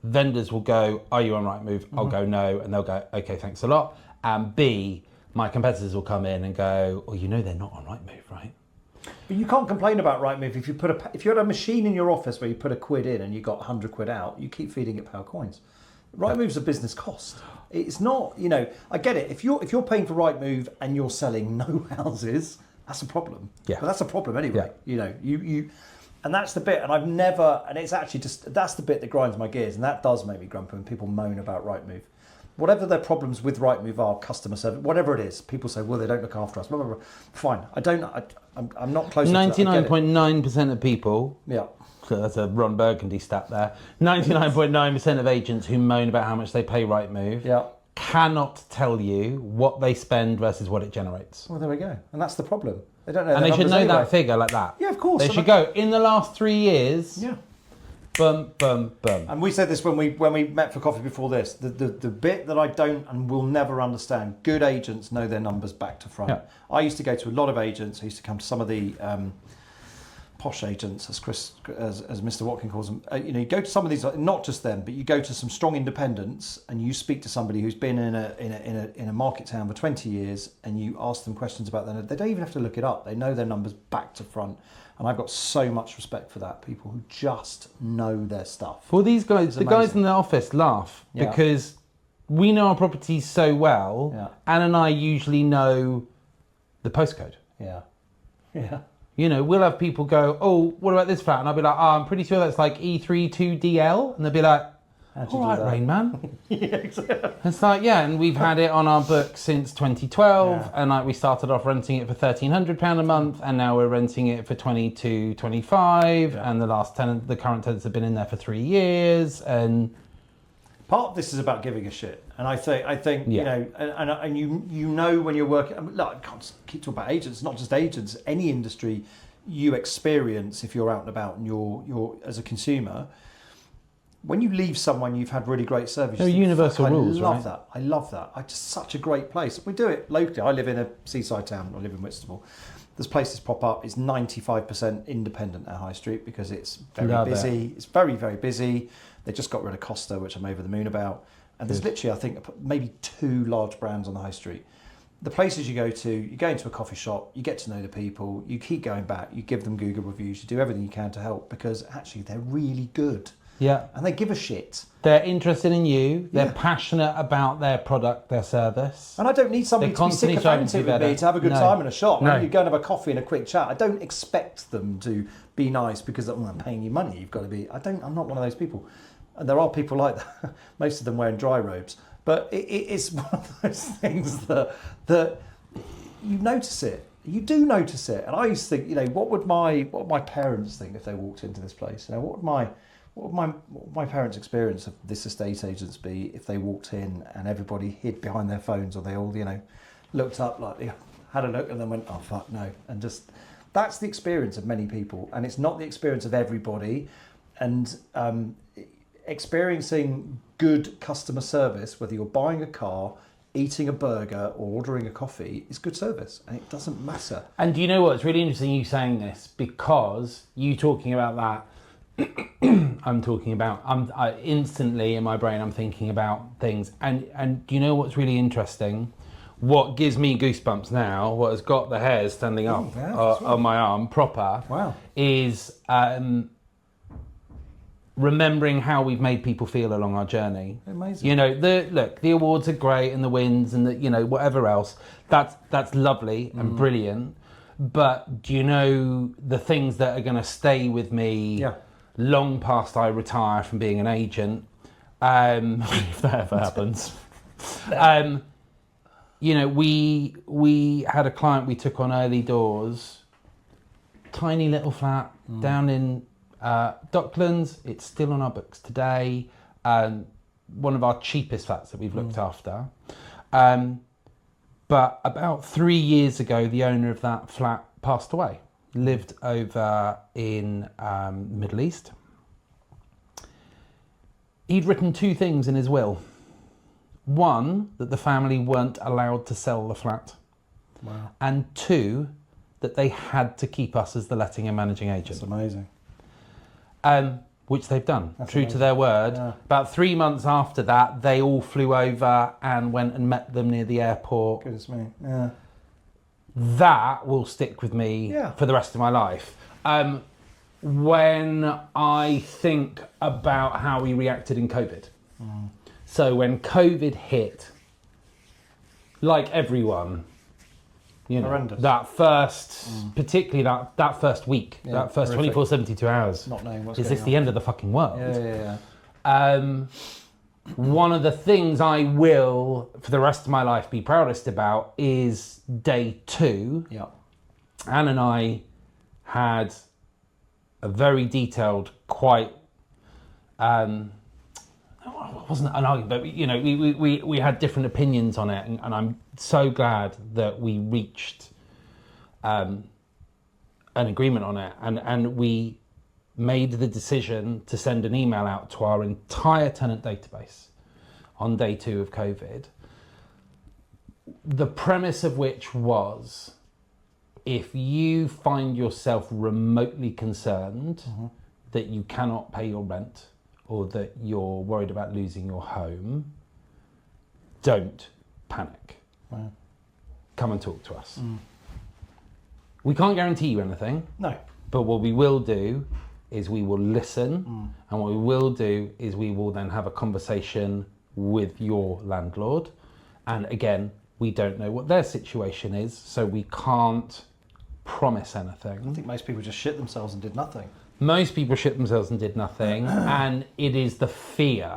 vendors will go, are you on Rightmove? I'll go no, and they'll go, okay, thanks a lot. And B, my competitors will come in and go, oh, they're not on Rightmove, right? But you can't complain about Rightmove if you had a machine in your office where you put £1 in and you got 100 quid out, you keep feeding it power coins. Rightmove's a business cost. It's not, I get it. If you're paying for Rightmove and you're selling no houses, that's a problem. Yeah. But that's a problem anyway. You and that's the bit, and it's actually that's the bit that grinds my gears, and that does make me grumpy when people moan about Rightmove. Whatever their problems with Rightmove are, customer service, whatever it is, people say, well, they don't look after us, blah, blah, blah. Fine, I'm not close to that. 99.9% of people, yeah. so that's a Ron Burgundy stat there, 99.9% of agents who moan about how much they pay Rightmove cannot tell you what they spend versus what it generates. Well, there we go. And that's the problem. They don't know. And they should know that figure like that. Yeah, of course. They should go, in the last 3 years, bum, bum, bum. And we said this when we met for coffee before this. The bit that I don't and will never understand, good agents know their numbers back to front. Yeah. I used to go to a lot of agents. I used to come to some of the posh agents, as Mr. Watkin calls them. You go to some of these, not just them, but you go to some strong independents, and you speak to somebody who's been in a market town for 20 years, and you ask them questions about them. They don't even have to look it up. They know their numbers back to front, and I've got so much respect for that. People who just know their stuff. Well, these guys, the guys in the office laugh Yeah. because we know our properties so well. Yeah. Anne and I usually know the postcode. Yeah. You know, we'll have people go, oh, what about this flat? And I'll be like, oh, I'm pretty sure that's like E32DL. And they'll be like, all right, Rain Man. Yeah, exactly. It's like, yeah, and we've had it on our book since 2012. Yeah. And like we started off renting it for £1,300 a month. And now we're renting it for 22, 25. Yeah. And the current tenants have been in there for 3 years. And part of this is about giving a shit, and I think Yeah. you know, and you know when you're working. I mean, look, I can't keep talking about agents. Not just agents. Any industry you experience if you're out and about and you're as a consumer. When you leave someone, you've had really great service. There are you think, universal "Fuck, rules, I love right?" that. I love that. It's just such a great place. We do it locally. I live in a seaside town. I live in Whitstable. There's places pop up. It's 95% independent at High Street because it's very Love busy. It's very, very busy. They just got rid of Costa, which I'm over the moon about. And there's literally, I think, maybe 2 large brands on the High Street. The places you go into a coffee shop, you get to know the people, you keep going back, you give them Google reviews, you do everything you can to help because actually they're really good. yeah, And they give a shit. they're interested in you. They're Yeah. passionate about their product, their service. And I don't need somebody They're to be constantly striving to sycophantic be with me better. to have a good No. time in a shop. No. You go and have a coffee and a quick chat. I don't expect them to be nice because I'm paying you money. You've got to be. I'm not one of those people. And there are people like that. Most of them wearing dry robes. But it's one of those things that you notice it. You do notice it. And I used to think, you know, what would my parents think if they walked into this place? You know, what would my parents' experience of this estate agents be if they walked in and everybody hid behind their phones, or they all, you know, looked up like they had a look and then went, oh fuck no, and just that's the experience of many people, and it's not the experience of everybody. And experiencing good customer service, whether you're buying a car, eating a burger, or ordering a coffee, is good service, and it doesn't matter. And do you know what? It's really interesting you saying this because you talking about that. I instantly in my brain I'm thinking about things, and do you know what's really interesting? What gives me goosebumps now, what has got the hairs standing up on my arm proper, Wow. is remembering how we've made people feel along our journey. Amazing. You know, the awards are great and the wins and the, you know, whatever else. That's lovely and brilliant. But do you know the things that are going to stay with me? Yeah. Long past I retire from being an agent, if that ever happens. You know, we had a client we took on early doors, tiny little flat down in Docklands. It's still on our books today. One of our cheapest flats that we've looked after. But about 3 years ago, the owner of that flat passed away. Lived over in the Middle East. He'd written 2 things in his will. One, that the family weren't allowed to sell the flat. Wow. And 2, that they had to keep us as the letting and managing agent. It's amazing. Which they've done, That's true amazing. to their word. Yeah. About 3 months after that, they all flew over and went and met them near the airport. Goodness me. Yeah. That will stick with me Yeah. for the rest of my life. When I think about how we reacted in COVID. So when COVID hit, like everyone, you know, Horrendous. that first, particularly that first week, Yeah, that first horrific. 24, 72 hours, Not knowing what's is going this the end of the fucking world? Yeah. One of the things I will, for the rest of my life, be proudest about is day 2. Yeah. Anne and I had a very detailed, quite, it wasn't an argument, but you know, we had different opinions on it, and I'm so glad that we reached an agreement on it, and we made the decision to send an email out to our entire tenant database on day 2 of COVID. The premise of which was, if you find yourself remotely concerned that you cannot pay your rent or that you're worried about losing your home, don't panic. Wow. Come and talk to us. We can't guarantee you anything, No. but what we will do is we will listen, and what we will do is we will then have a conversation with your landlord. And again, we don't know what their situation is, so we can't promise I anything. think most people just shit themselves and did nothing. Most people shit themselves and did nothing, and it is the fear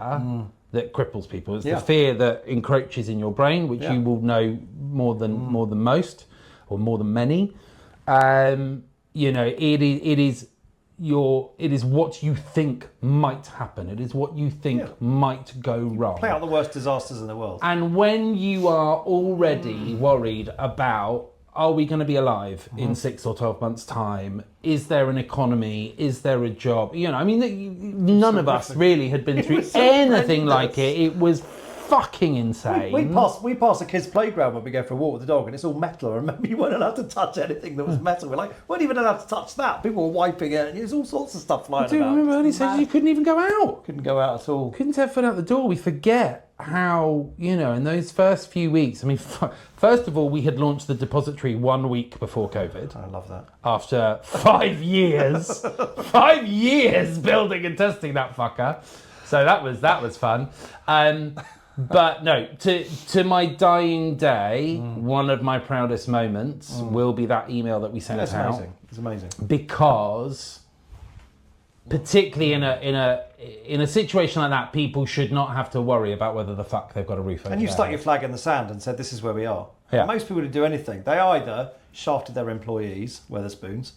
that cripples people. It's the fear that encroaches in your brain, which you will know more than most, or more than many. You know, it is what you think might happen. It is what you think might go wrong. Play out the worst disasters in the world. And when you are already worried about, are we going to be alive in 6 or 12 months' time? Is there an economy? Is there a job? You know, I mean, none of us really had been through anything like it. It was fucking insane. We pass a kid's playground when we go for a walk with the dog, and it's all metal. I remember you weren't allowed to touch anything that was metal. We're like, weren't even allowed to touch that. People were wiping it, and there's all sorts of stuff flying about. I remember Ernie said you couldn't even go out. Couldn't go out at all. Couldn't set foot out the door. We forget how, you know, in those first few weeks, I mean, first of all, we had launched the depository 1 week before COVID. I love that. After 5 years, 5 years building and testing that fucker. So that was fun. But no, to my dying day, one of my proudest moments will be that email that we sent out. Amazing. It's amazing. Because particularly in a situation like that, people should not have to worry about whether the fuck they've got a roof over And you their stuck head. your flag in the sand and said, this is where we are. Yeah. Most people didn't do anything. They either shafted their employees, Weatherspoons,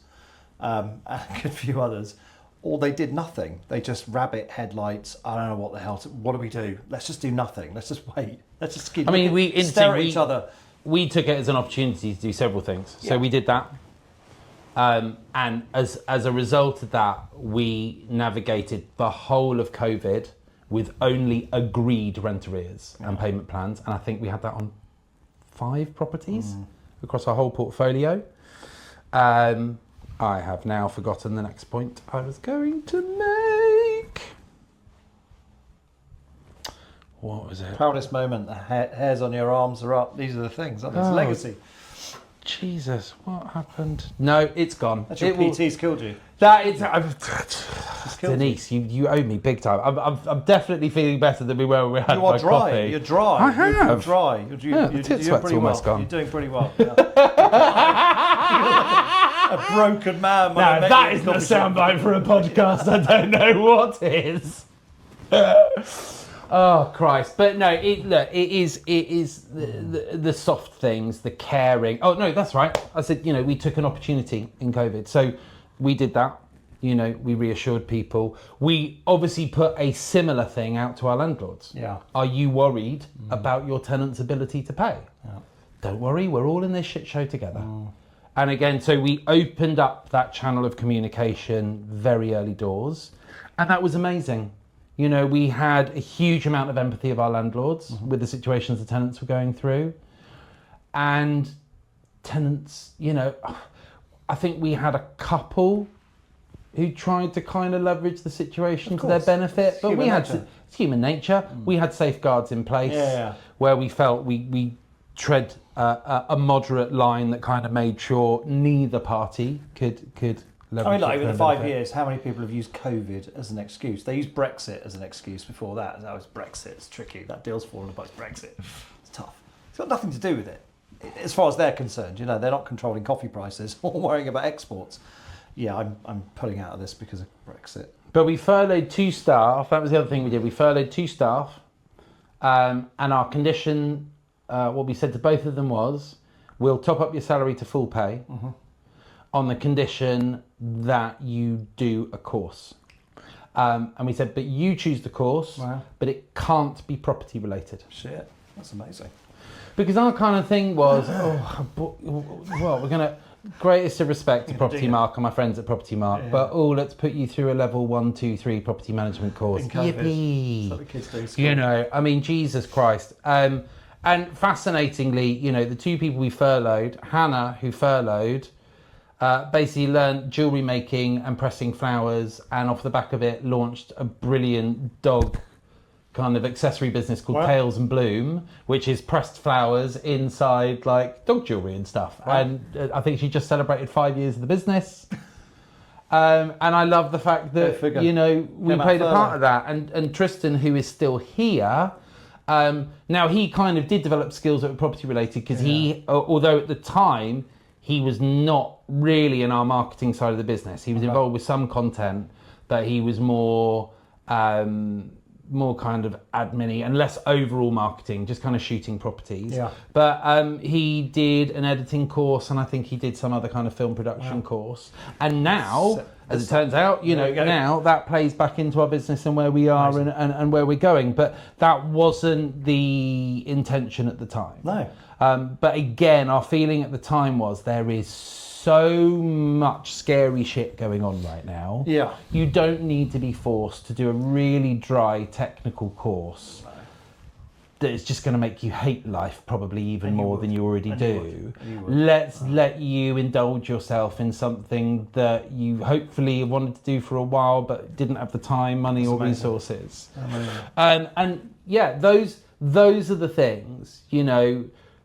and a few others, or they did nothing. They just rabbit headlights. I don't know what the hell. What do we do? Let's just do nothing. Let's just wait. Let's just keep. Stare at each other. We took it as an opportunity to do several things. So we did that, and as a result of that, we navigated the whole of COVID with only agreed rent arrears and payment plans, and I think we had that on 5 properties across our whole portfolio. I have now forgotten the next point I was going to make. What was it? Proudest moment. The hairs on your arms are up. These are the things. It's legacy. Jesus, what happened? No, it's gone. That's your PT's killed you. That is, Denise, you owe me big time. I'm definitely feeling better than we were when we had my dry. coffee. You're dry. I have. You're dry. You're doing pretty almost well. gone. You're doing pretty well. A broken man. No, that isn't a soundbite for a podcast. I don't know what is. Oh Christ! But no, it is the soft things, the caring. Oh no, that's right. I said, you know, we took an opportunity in COVID, so we did that. You know, we reassured people. We obviously put a similar thing out to our landlords. Yeah. Are you worried about your tenant's ability to pay? Yeah. Don't worry, we're all in this shit show together. And again, so we opened up that channel of communication very early doors, and that was amazing. You know, we had a huge amount of empathy of our landlords with the situations the tenants were going through. And tenants, you know, I think we had a couple who tried to kind of leverage the situation to their benefit, but it's human nature. We had safeguards in place where we felt we tread a moderate line that kind of made sure neither party could leverage. I mean, like, over the 5 years, how many people have used COVID as an excuse? They used Brexit as an excuse before that. That was Brexit. It's tricky. That deal's fallen apart. It's Brexit. It's tough. It's got nothing to do with it. As far as they're concerned, you know, they're not controlling coffee prices or worrying about exports. Yeah, I'm pulling out of this because of Brexit. But we furloughed 2 staff. That was the other thing we did. We furloughed 2 staff, and our condition, what we said to both of them was, we'll top up your salary to full pay on the condition that you do a course. And we said, but you choose the course, but it can't be property related. Shit, that's amazing. Because our kind of thing was, well, we're going to, greatest of respect to Property Mark and my friends at Property Mark, but let's put you through a level 1, 2, 3 property management course. Yippee! That's what the kids do in school. You know, I mean, Jesus Christ. And fascinatingly, you know, the 2 people we furloughed, Hannah, who furloughed, basically learned jewellery making and pressing flowers, and off the back of it launched a brilliant dog kind of accessory business called Tails and Bloom, which is pressed flowers inside like dog jewellery and stuff. And I think she just celebrated 5 years of the business. And I love the fact that, you know, we played a part of that. And Tristan, who is still here, now he kind of did develop skills that were property related because he, although at the time he was not really in our marketing side of the business. He was involved with some content, but he was more kind of admin-y and less overall marketing, just kind of shooting properties. Yeah. But he did an editing course, and I think he did some other kind of film production course. And now, as it turns out, now that plays back into our business and where we are and where we're going. But that wasn't the intention at the time. No. But again, our feeling at the time was there is so much scary shit going on right now. Yeah. You don't need to be forced to do a really dry technical course that is just going to make you hate life probably even more than you already do. Let's let you indulge yourself in something that you hopefully wanted to do for a while but didn't have the time, money or resources. And yeah, those are the things,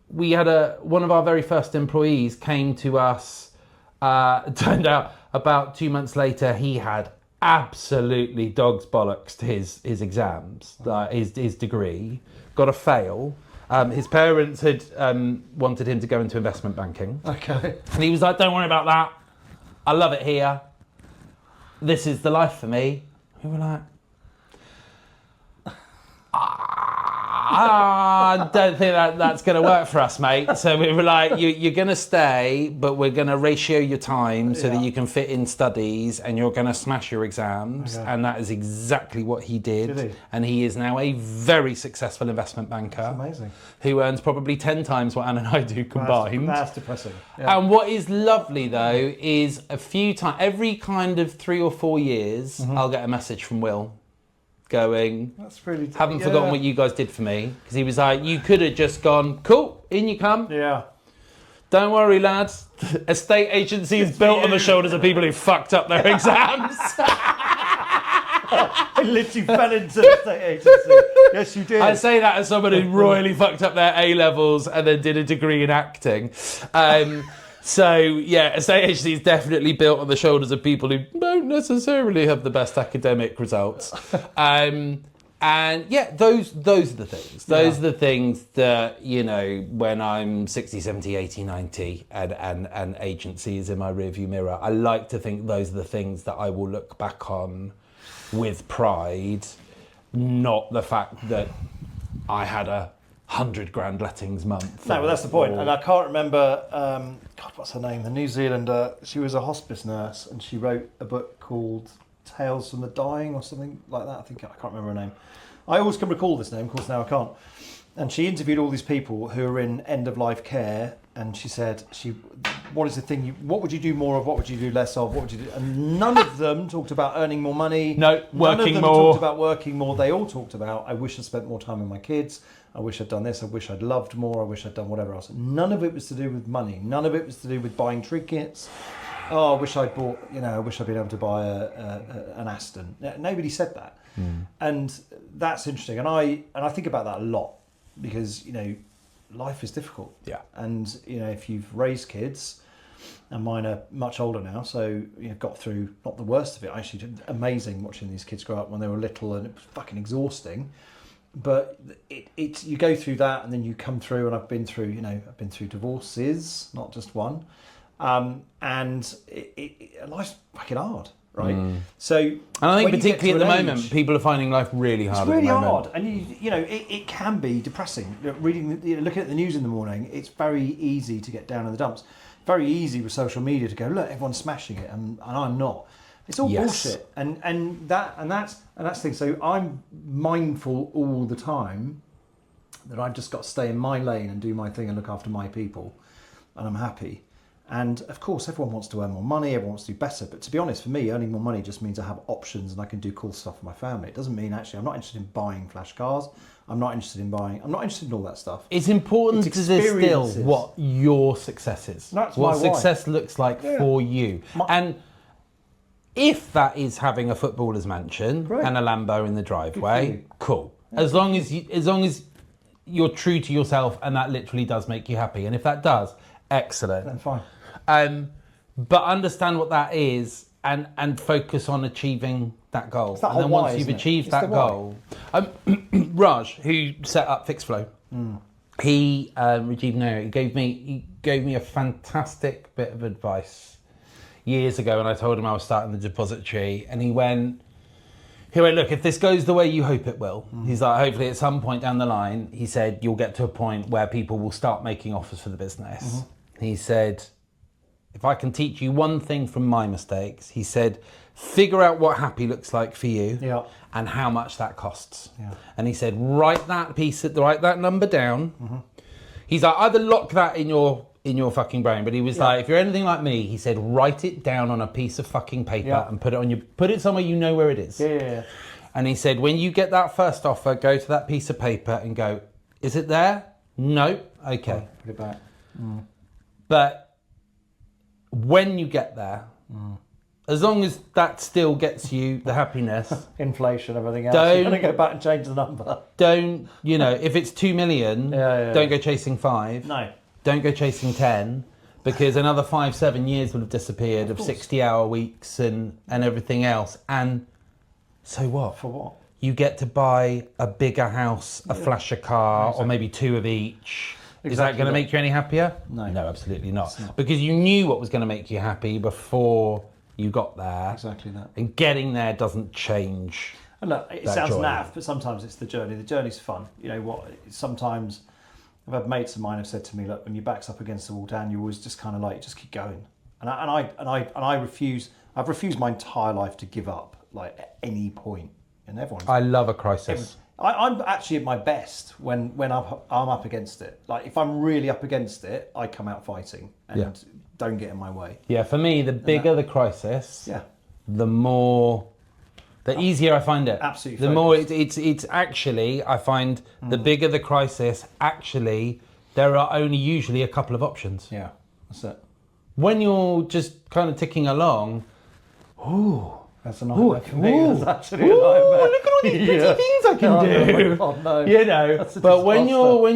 we had one of our very first employees came to us. Turned out about 2 months later, he had absolutely dog's bollocks to his exams, his degree, got a fail. His parents had wanted him to go into investment banking. Okay. And he was like, don't worry about that. I love it here. This is the life for me. We were like, I don't think that's going to work for us, mate. So we were like, you're going to stay, but we're going to ratio your time so that you can fit in studies, and you're going to smash your exams. Okay. And that is exactly what he did. And he is now a very successful investment banker. That's amazing. Who earns probably 10 times what Anne and I do combined. That's depressing. Yeah. And what is lovely, though, is every kind of 3 or 4 years, I'll get a message from Will. Going, that's really haven't forgotten what you guys did for me, because he was like, you could have just gone, cool, in you come. Yeah. Don't worry, lads. Estate agency is built on the shoulders of people who fucked up their exams. I literally fell into the estate agency. Yes, you did. I say that as someone who royally fucked up their A levels and then did a degree in acting. So, yeah, estate agency is definitely built on the shoulders of people who don't necessarily have the best academic results. And, yeah, those are the things. Those are the things that, when I'm 60, 70, 80, 90 and agency is in my rearview mirror, I like to think those are the things that I will look back on with pride, not the fact that I had a 100 grand lettings month. No, well, that's the point. And I can't remember, God, what's her name? The New Zealander. She was a hospice nurse, and she wrote a book called Tales from the Dying or something like that. I can't remember her name. I always can recall this name, of course now I can't. And she interviewed all these people who are in end of life care, and she said, what is the thing, what would you do more of, what would you do less of, what would you do? And none of them talked about earning more money. No, working more. None of them talked about working more. They all talked about, I wish I spent more time with my kids. I wish I'd done this, I wish I'd loved more, I wish I'd done whatever else. None of it was to do with money. None of it was to do with buying trinkets. Oh, I wish I'd bought, I wish I'd been able to buy an Aston. Nobody said that. And that's interesting. And I think about that a lot, because, life is difficult. Yeah. And, if you've raised kids, and mine are much older now, so got through not the worst of it. Actually, amazing watching these kids grow up when they were little, and it was fucking exhausting. But it's you go through that, and then you come through, and I've been through divorces, not just one, and life's fucking hard, right? So, and I think particularly at the moment, people are finding life really hard. It's really hard, and it can be depressing. Looking at the news in the morning, it's very easy to get down in the dumps. Very easy with social media to go, look, everyone's smashing it, and I'm not. It's all bullshit, and that's the thing. So I'm mindful all the time that I've just got to stay in my lane and do my thing and look after my people, and I'm happy. And of course, everyone wants to earn more money, everyone wants to do better. But to be honest, for me, earning more money just means I have options and I can do cool stuff for my family. It doesn't mean I'm not interested in buying flash cars. I'm not interested in all that stuff. It's important to distill what your success is. That's what my success looks like for you. And if that is having a footballer's mansion and a Lambo in the driveway, cool. As long as you're true to yourself and that literally does make you happy. And if that does, excellent. Then fine. But understand what that is and focus on achieving that goal. And then once you've achieved that goal, Raj, who set up FixFlow, he Rajiv Nair, he gave me a fantastic bit of advice years ago when I told him I was starting the depository, and he went, look, if this goes the way you hope it will, he's like, hopefully at some point down the line, he said, you'll get to a point where people will start making offers for the business. He said, if I can teach you one thing from my mistakes, he said, figure out what happy looks like for you and how much that costs. And he said, write that number down. He's like, either lock that in your fucking brain, but he was like, if you're anything like me, he said, write it down on a piece of fucking paper and put it somewhere you know where it is. And he said, when you get that first offer, go to that piece of paper and go, is it there? No. Okay. Put it back. But when you get there, as long as that still gets you the happiness, inflation, everything else, you're going to go back and change the number. Don't, if it's 2 million, don't go chasing 5. No. Don't go chasing 10, because another 5-7 years will have disappeared of 60-hour weeks and everything else. And so what? For what? You get to buy a bigger house, a flasher car, or maybe 2 of each. Is that going to make you any happier? No. No, absolutely not. Because you knew what was going to make you happy before you got there. Exactly that. And getting there doesn't change. And look, it sounds naff, but sometimes it's the journey. The journey's fun. You know what? Sometimes I've had mates of mine have said to me, look, when your back's up against the wall, Dan, you always just kind of like, just keep going. And I refuse. I've refused my entire life to give up, like at any point. And I love a crisis. I'm actually at my best when I'm up against it. Like if I'm really up against it, I come out fighting and don't get in my way. Yeah, for me, the bigger the crisis, the easier I find it. Absolutely. The more it's actually, I find the bigger the crisis, actually, there are only usually a couple of options. Yeah, that's it. When you're just kind of ticking along, that's a nightmare for me. That's actually a nightmare. Look at all these pretty things I can do. Oh no. But when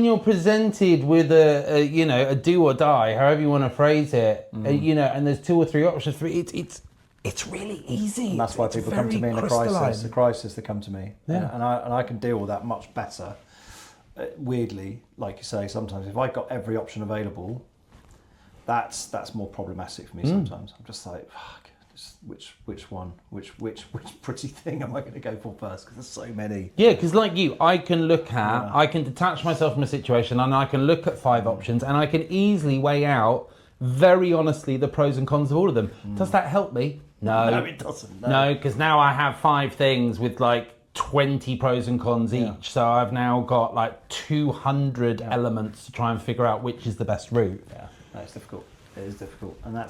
you're presented with a do or die, however you want to phrase it, and there's 2 or 3 options for it, it's really easy. And that's why people come to me in a crisis. The crisis, they come to me, and I can deal with that much better. Weirdly, like you say, sometimes if I've got every option available, that's more problematic for me. Sometimes I'm just like, fuck. Which one, which pretty thing am I going to go for first? Because there's so many. Yeah, because like you, I can I can detach myself from a situation and I can look at 5 options and I can easily weigh out, very honestly, the pros and cons of all of them. Does that help me? No. No, it doesn't. No, because now I have 5 things with like 20 pros and cons each. So I've now got like 200 elements to try and figure out which is the best route. Yeah, that's difficult. It is difficult, and that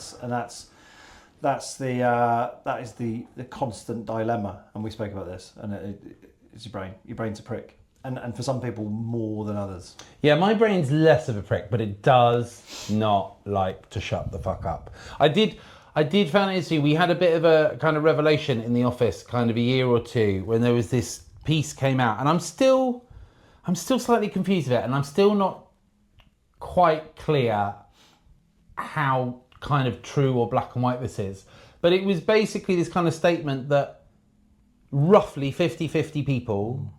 is the constant dilemma, and we spoke about this, and it's your brain. Your brain's a prick, and for some people more than others. Yeah, my brain's less of a prick, but it does not like to shut the fuck up. I did fancy, we had a bit of a kind of revelation in the office kind of a year or 2 when there was this piece came out, and I'm still slightly confused with it, and I'm still not quite clear how kind of true or black and white this is, but it was basically this kind of statement that roughly 50-50 people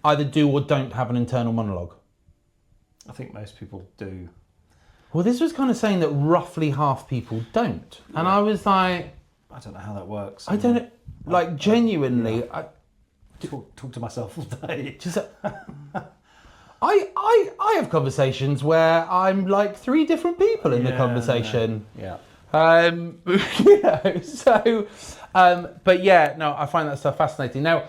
either do or don't have an internal monologue. I think most people do. Well, this was kind of saying that roughly half people don't, and I was like, I don't know how that works. I don't know, like genuinely, I talk to myself all day. just I have conversations where I'm like 3 different people in the conversation. Yeah. But yeah, no, I find that stuff fascinating. Now,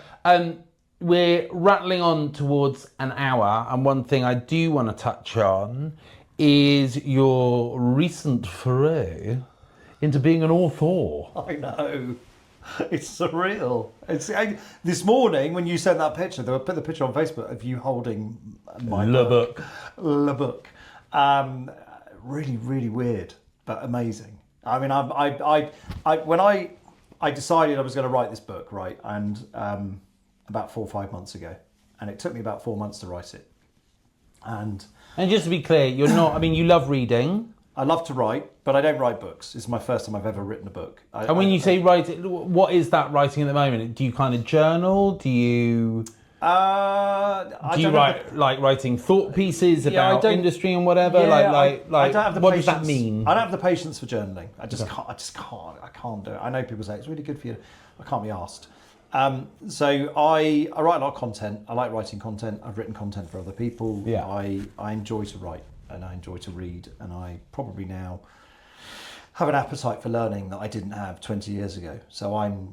we're rattling on towards an hour, and one thing I do want to touch on is your recent foray into being an author. I know. It's surreal. This morning when you sent that picture, they put the picture on Facebook of you holding my book. Le book. Really, really weird, but amazing. I mean, when I decided I was going to write this book, right, and about 4 or 5 months ago, and it took me about 4 months to write it. And just to be clear, you're not. I mean, you love reading. I love to write, but I don't write books. It's my first time I've ever written a book. And when you say writing, what is that writing at the moment? Do you kind of journal? Do you... Do you write like writing thought pieces about industry and whatever? Yeah, like I don't have the what patience. does that mean? I don't have the patience for journaling. I can't do it. I know people say it's really good for you. I can't be asked. So I write a lot of content. I like writing content. I've written content for other people. Yeah. I enjoy to write and I enjoy to read, and I probably now have an appetite for learning that I didn't have 20 years ago. So I'm,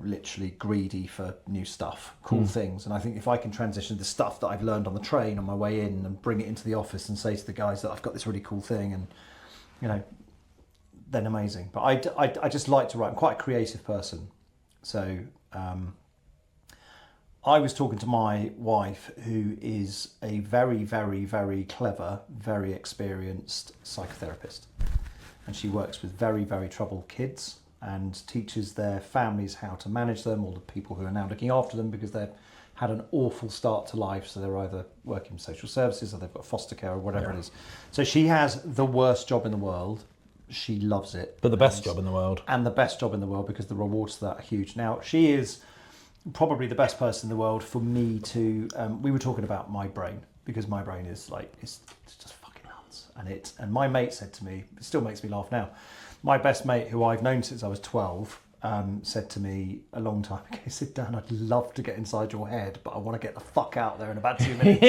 literally greedy for new stuff, cool things. And I think if I can transition the stuff that I've learned on the train on my way in and bring it into the office and say to the guys that I've got this really cool thing, and, then amazing. But I just like to write. I'm quite a creative person. So I was talking to my wife, who is a very, very, very clever, very experienced psychotherapist. And she works with very, very troubled kids and teaches their families how to manage them, or the people who are now looking after them, because they've had an awful start to life. So they're either working in social services or they've got foster care or whatever it is. So she has the worst job in the world. She loves it. But the best job in the world. And the best job in the world, because the rewards for that are huge. Now, she is probably the best person in the world for me to... we were talking about my brain, because my brain is like, it's just fucking nuts. And my mate said to me, it still makes me laugh now, my best mate, who I've known since I was 12, said to me a long time ago, he said, Dan, I'd love to get inside your head, but I want to get the fuck out there in about 2 minutes.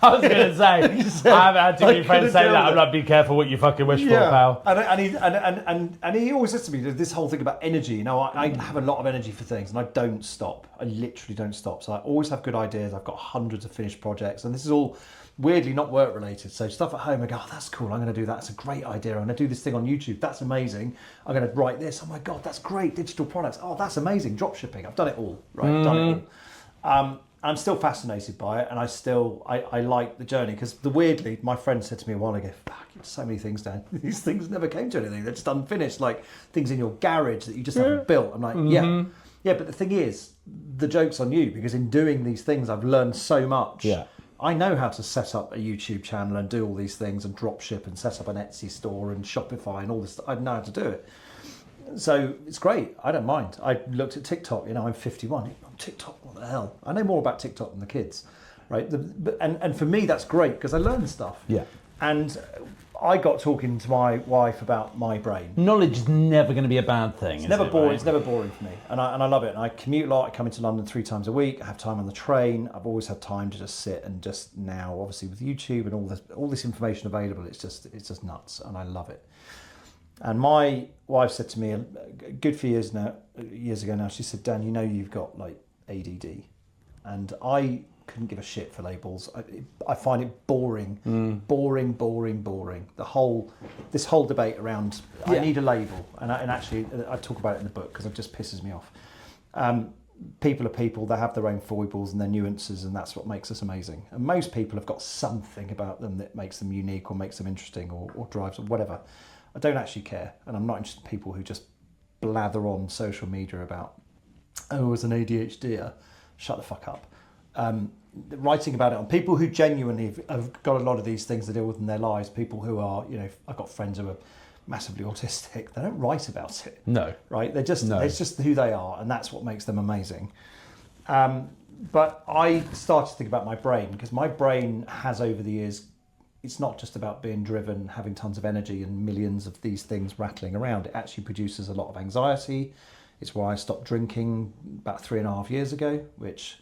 I was going to say, I've had too many friends say that. I'm like, be careful what you fucking wish for, pal. And he always says to me, this whole thing about energy, I have a lot of energy for things, and I don't stop. I literally don't stop. So I always have good ideas. I've got hundreds of finished projects, and this is all weirdly not work related. So stuff at home, I go, oh, that's cool, I'm going to do that. It's a great idea. I'm going to do this thing on YouTube. That's amazing. I'm going to write this. Oh my God, that's great. Digital products. Oh, that's amazing. Drop shipping. I've done it all, right? I've done it all. I'm still fascinated by it, and I like the journey, because weirdly, my friend said to me a while ago, fuck, so many things, Dan. These things never came to anything. They're just unfinished, like things in your garage that you just haven't built. I'm like, yeah, but the thing is, the joke's on you, because in doing these things, I've learned so much. Yeah. I know how to set up a YouTube channel and do all these things and drop ship and set up an Etsy store and Shopify and all this. I know how to do it. So it's great. I don't mind. I looked at TikTok. I'm 51. I'm TikTok. What the hell? I know more about TikTok than the kids, right? And for me, that's great, because I learn stuff. Yeah. And I got talking to my wife about my brain. Knowledge is never going to be a bad thing. It's never boring. Right? It's never boring for me, and I love it. And I commute a lot. I come into London 3 times a week. I have time on the train. I've always had time to just sit, and just now, obviously with YouTube and all this information available, it's just nuts, and I love it. And my wife said to me a good few years ago now, she said, Dan, you've got like ADD, and I couldn't give a shit for labels. I find it boring. This whole debate around I need a label, and actually I talk about it in the book because it just pisses me off. People are people. They have their own foibles and their nuances, and that's what makes us amazing. And most people have got something about them that makes them unique or makes them interesting or drives or whatever. I don't actually care, and I'm not interested in people who just blather on social media about, oh, as an ADHDer, shut the fuck up. Writing about it on people who genuinely have got a lot of these things to deal with in their lives, people who are, I've got friends who are massively autistic. They don't write about it. No. Right? It's just who they are, and that's what makes them amazing. But I started to think about my brain, because my brain has, over the years, it's not just about being driven, having tons of energy and millions of these things rattling around. It actually produces a lot of anxiety. It's why I stopped drinking about 3.5 years ago, which,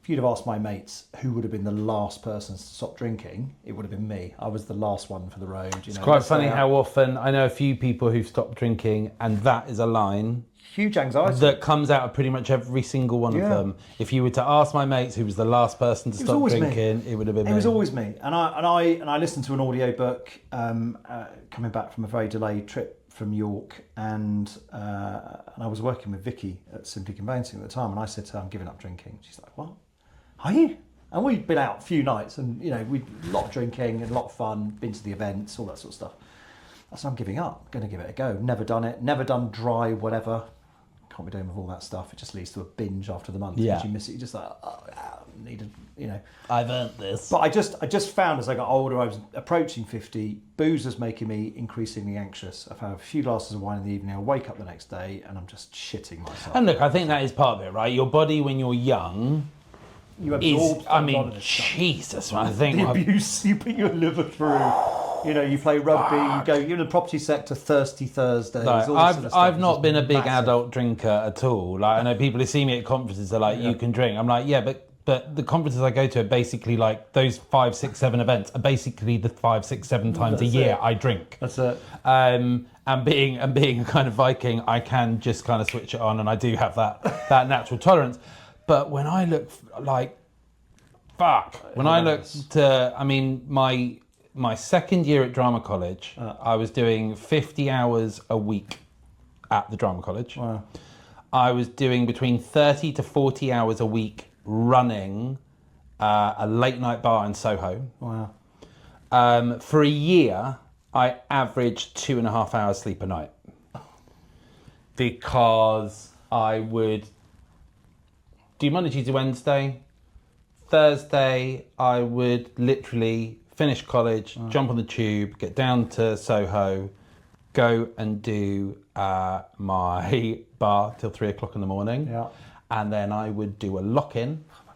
if you'd have asked my mates who would have been the last person to stop drinking, it would have been me. I was the last one for the road. It's quite funny how often I know a few people who've stopped drinking, and that is a line. Huge anxiety. That comes out of pretty much every single one of them. If you were to ask my mates who was the last person to stop drinking, it would have been me. It was always me. And I listened to an audiobook coming back from a very delayed trip from York, and I was working with Vicky at Simply Conveyancing at the time, and I said to her, I'm giving up drinking. She's like, what? Are you? And we'd been out a few nights, and we'd a lot of drinking and a lot of fun, been to the events, all that sort of stuff. I said, I'm giving up, I'm going to give it a go. Never done it, never done dry, whatever. Can't be doing with all that stuff. It just leads to a binge after the month. Yeah. You miss it. You're just like, I've earned this. But I just found as I got older, I was approaching 50. Booze was making me increasingly anxious. I've had a few glasses of wine in the evening. I wake up the next day and I'm just shitting myself. And look, I think that is part of it, right? Your body, when you're young, you absorb. I mean, Jesus, man, I think the abuse you put your liver through. You know, you play rugby, you're in the property sector, thirsty Thursdays. Like, I've not been a big adult drinker at all. Like, I know people who see me at conferences are like, you can drink. I'm like, yeah, but the conferences I go to are basically like those 5, 6, 7 events are basically the 5, 6, 7 times a year I drink. That's it. And being a kind of Viking, I can just kind of switch it on, and I do have that natural tolerance. But when I look I mean, my second year at drama college, I was doing 50 hours a week at the drama college. Wow. I was doing between 30 to 40 hours a week running a late night bar in Soho. Wow. For a year, I averaged 2.5 hours sleep a night because I would do Monday, Tuesday, Wednesday. Thursday, I would literally finish college, jump on the tube, get down to Soho, go and do my bar till 3 o'clock in the morning. Yeah. And then I would do a lock-in. Oh my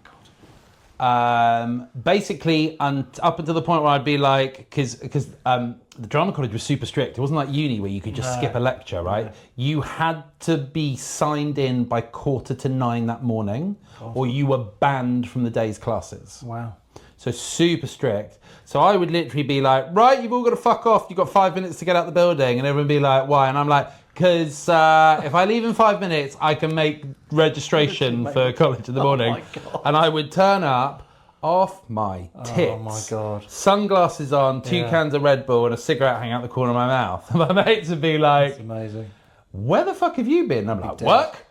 God. Basically, up until the point where I'd be like, because the drama college was super strict. It wasn't like uni where you could just skip a lecture, right? Yeah. You had to be signed in by 8:45 that morning, or you were banned from the day's classes. Wow. So super strict. So I would literally be like, right, you've all got to fuck off. You've got 5 minutes to get out the building. And everyone would be like, why? And I'm like, because if I leave in 5 minutes, I can make registration for college in the morning. Oh my God. And I would turn up off my tits. Oh my God. Sunglasses on, 2 cans of Red Bull and a cigarette hanging out the corner of my mouth. And my mates would be like, that's amazing. Where the fuck have you been? And I'm like, work?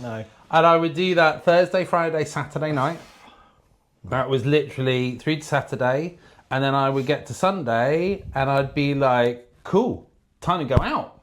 No. And I would do that Thursday, Friday, Saturday night. That was literally through to Saturday. And then I would get to Sunday and I'd be like, cool, time to go out.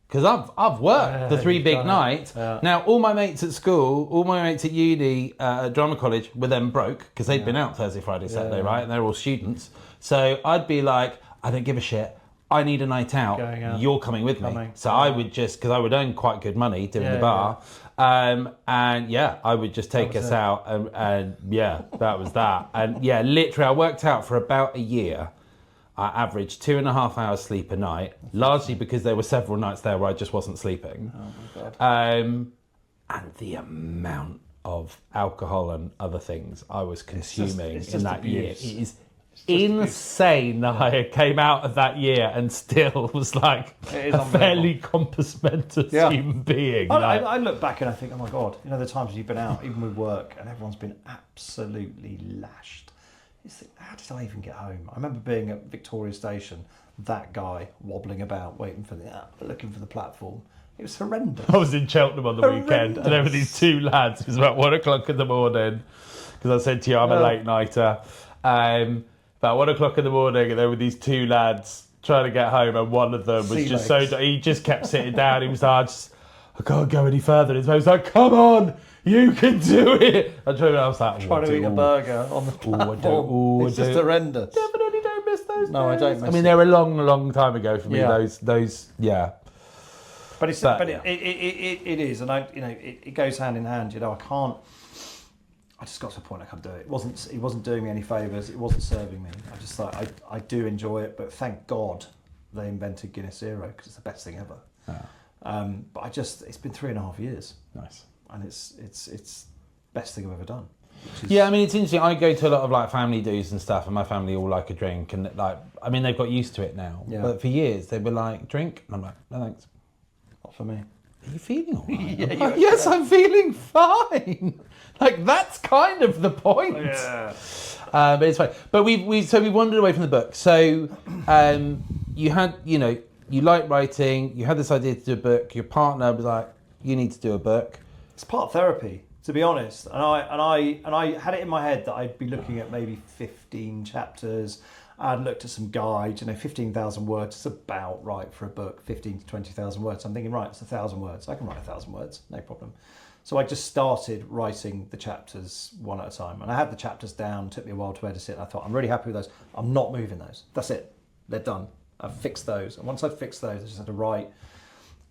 Because I've worked the 3 big nights. Yeah. Now, all my mates at school, all my mates at uni, at drama college, were then broke because they'd been out Thursday, Friday, Saturday, right? And they're all students. So I'd be like, I don't give a shit. I need a night out. You're coming with me. So I would just, because I would earn quite good money doing the bar. And yeah, I would just take us out and yeah, that was that. And yeah, literally I worked out for about a year. I averaged 2.5 hours sleep a night, largely because there were several nights there where I just wasn't sleeping. Oh my God. And the amount of alcohol and other things I was consuming in that year, it is insane that I came out of that year and still was like a fairly compass mentis human being. I look back and I think, oh my God, you know, the times you've been out, even with work, and everyone's been absolutely lashed. You think, how did I even get home? I remember being at Victoria Station, that guy wobbling about, looking for the platform. It was horrendous. I was in Cheltenham on the weekend, and there were these 2 lads. It was about 1 o'clock in the morning, because I said to you, I'm a late nighter. About 1 o'clock in the morning, and there were these 2 lads trying to get home, and one of them was just he just kept sitting down. He was like, I can't go any further. And he was like, come on, you can do it. I was like, trying to eat a burger on the platform. It's just horrendous. Definitely don't miss those days. No, I don't miss them. They were a long time ago for me. Those. But it is, and it goes hand in hand. You know, I just got to a point I couldn't do it. It wasn't doing me any favours. It wasn't serving me. I just thought I do enjoy it, but thank God they invented Guinness Zero because it's the best thing ever. Yeah. But it's been 3.5 years. Nice. And it's best thing I've ever done. Yeah, I mean, it's interesting. I go to a lot of like family do's and stuff, and my family all like a drink, and they've got used to it now. Yeah. But for years they were like, drink, and I'm like, no thanks. Not for me. Are you feeling all right? Yes, I'm feeling fine. Like, that's kind of the point. Yeah. But it's fine. But we wandered away from the book. So you had, you like writing. You had this idea to do a book. Your partner was like, you need to do a book. It's part therapy, to be honest. And I had it in my head that I'd be looking at maybe 15 chapters. I'd looked at some guides, 15,000 words is about right for a book, 15 to 20,000 words. I'm thinking, right, it's 1,000 words. I can write 1,000 words, no problem. So I just started writing the chapters one at a time. And I had the chapters down, took me a while to edit it. And I thought, I'm really happy with those. I'm not moving those. That's it. They're done. I've fixed those. And once I'd fixed those, I just had to write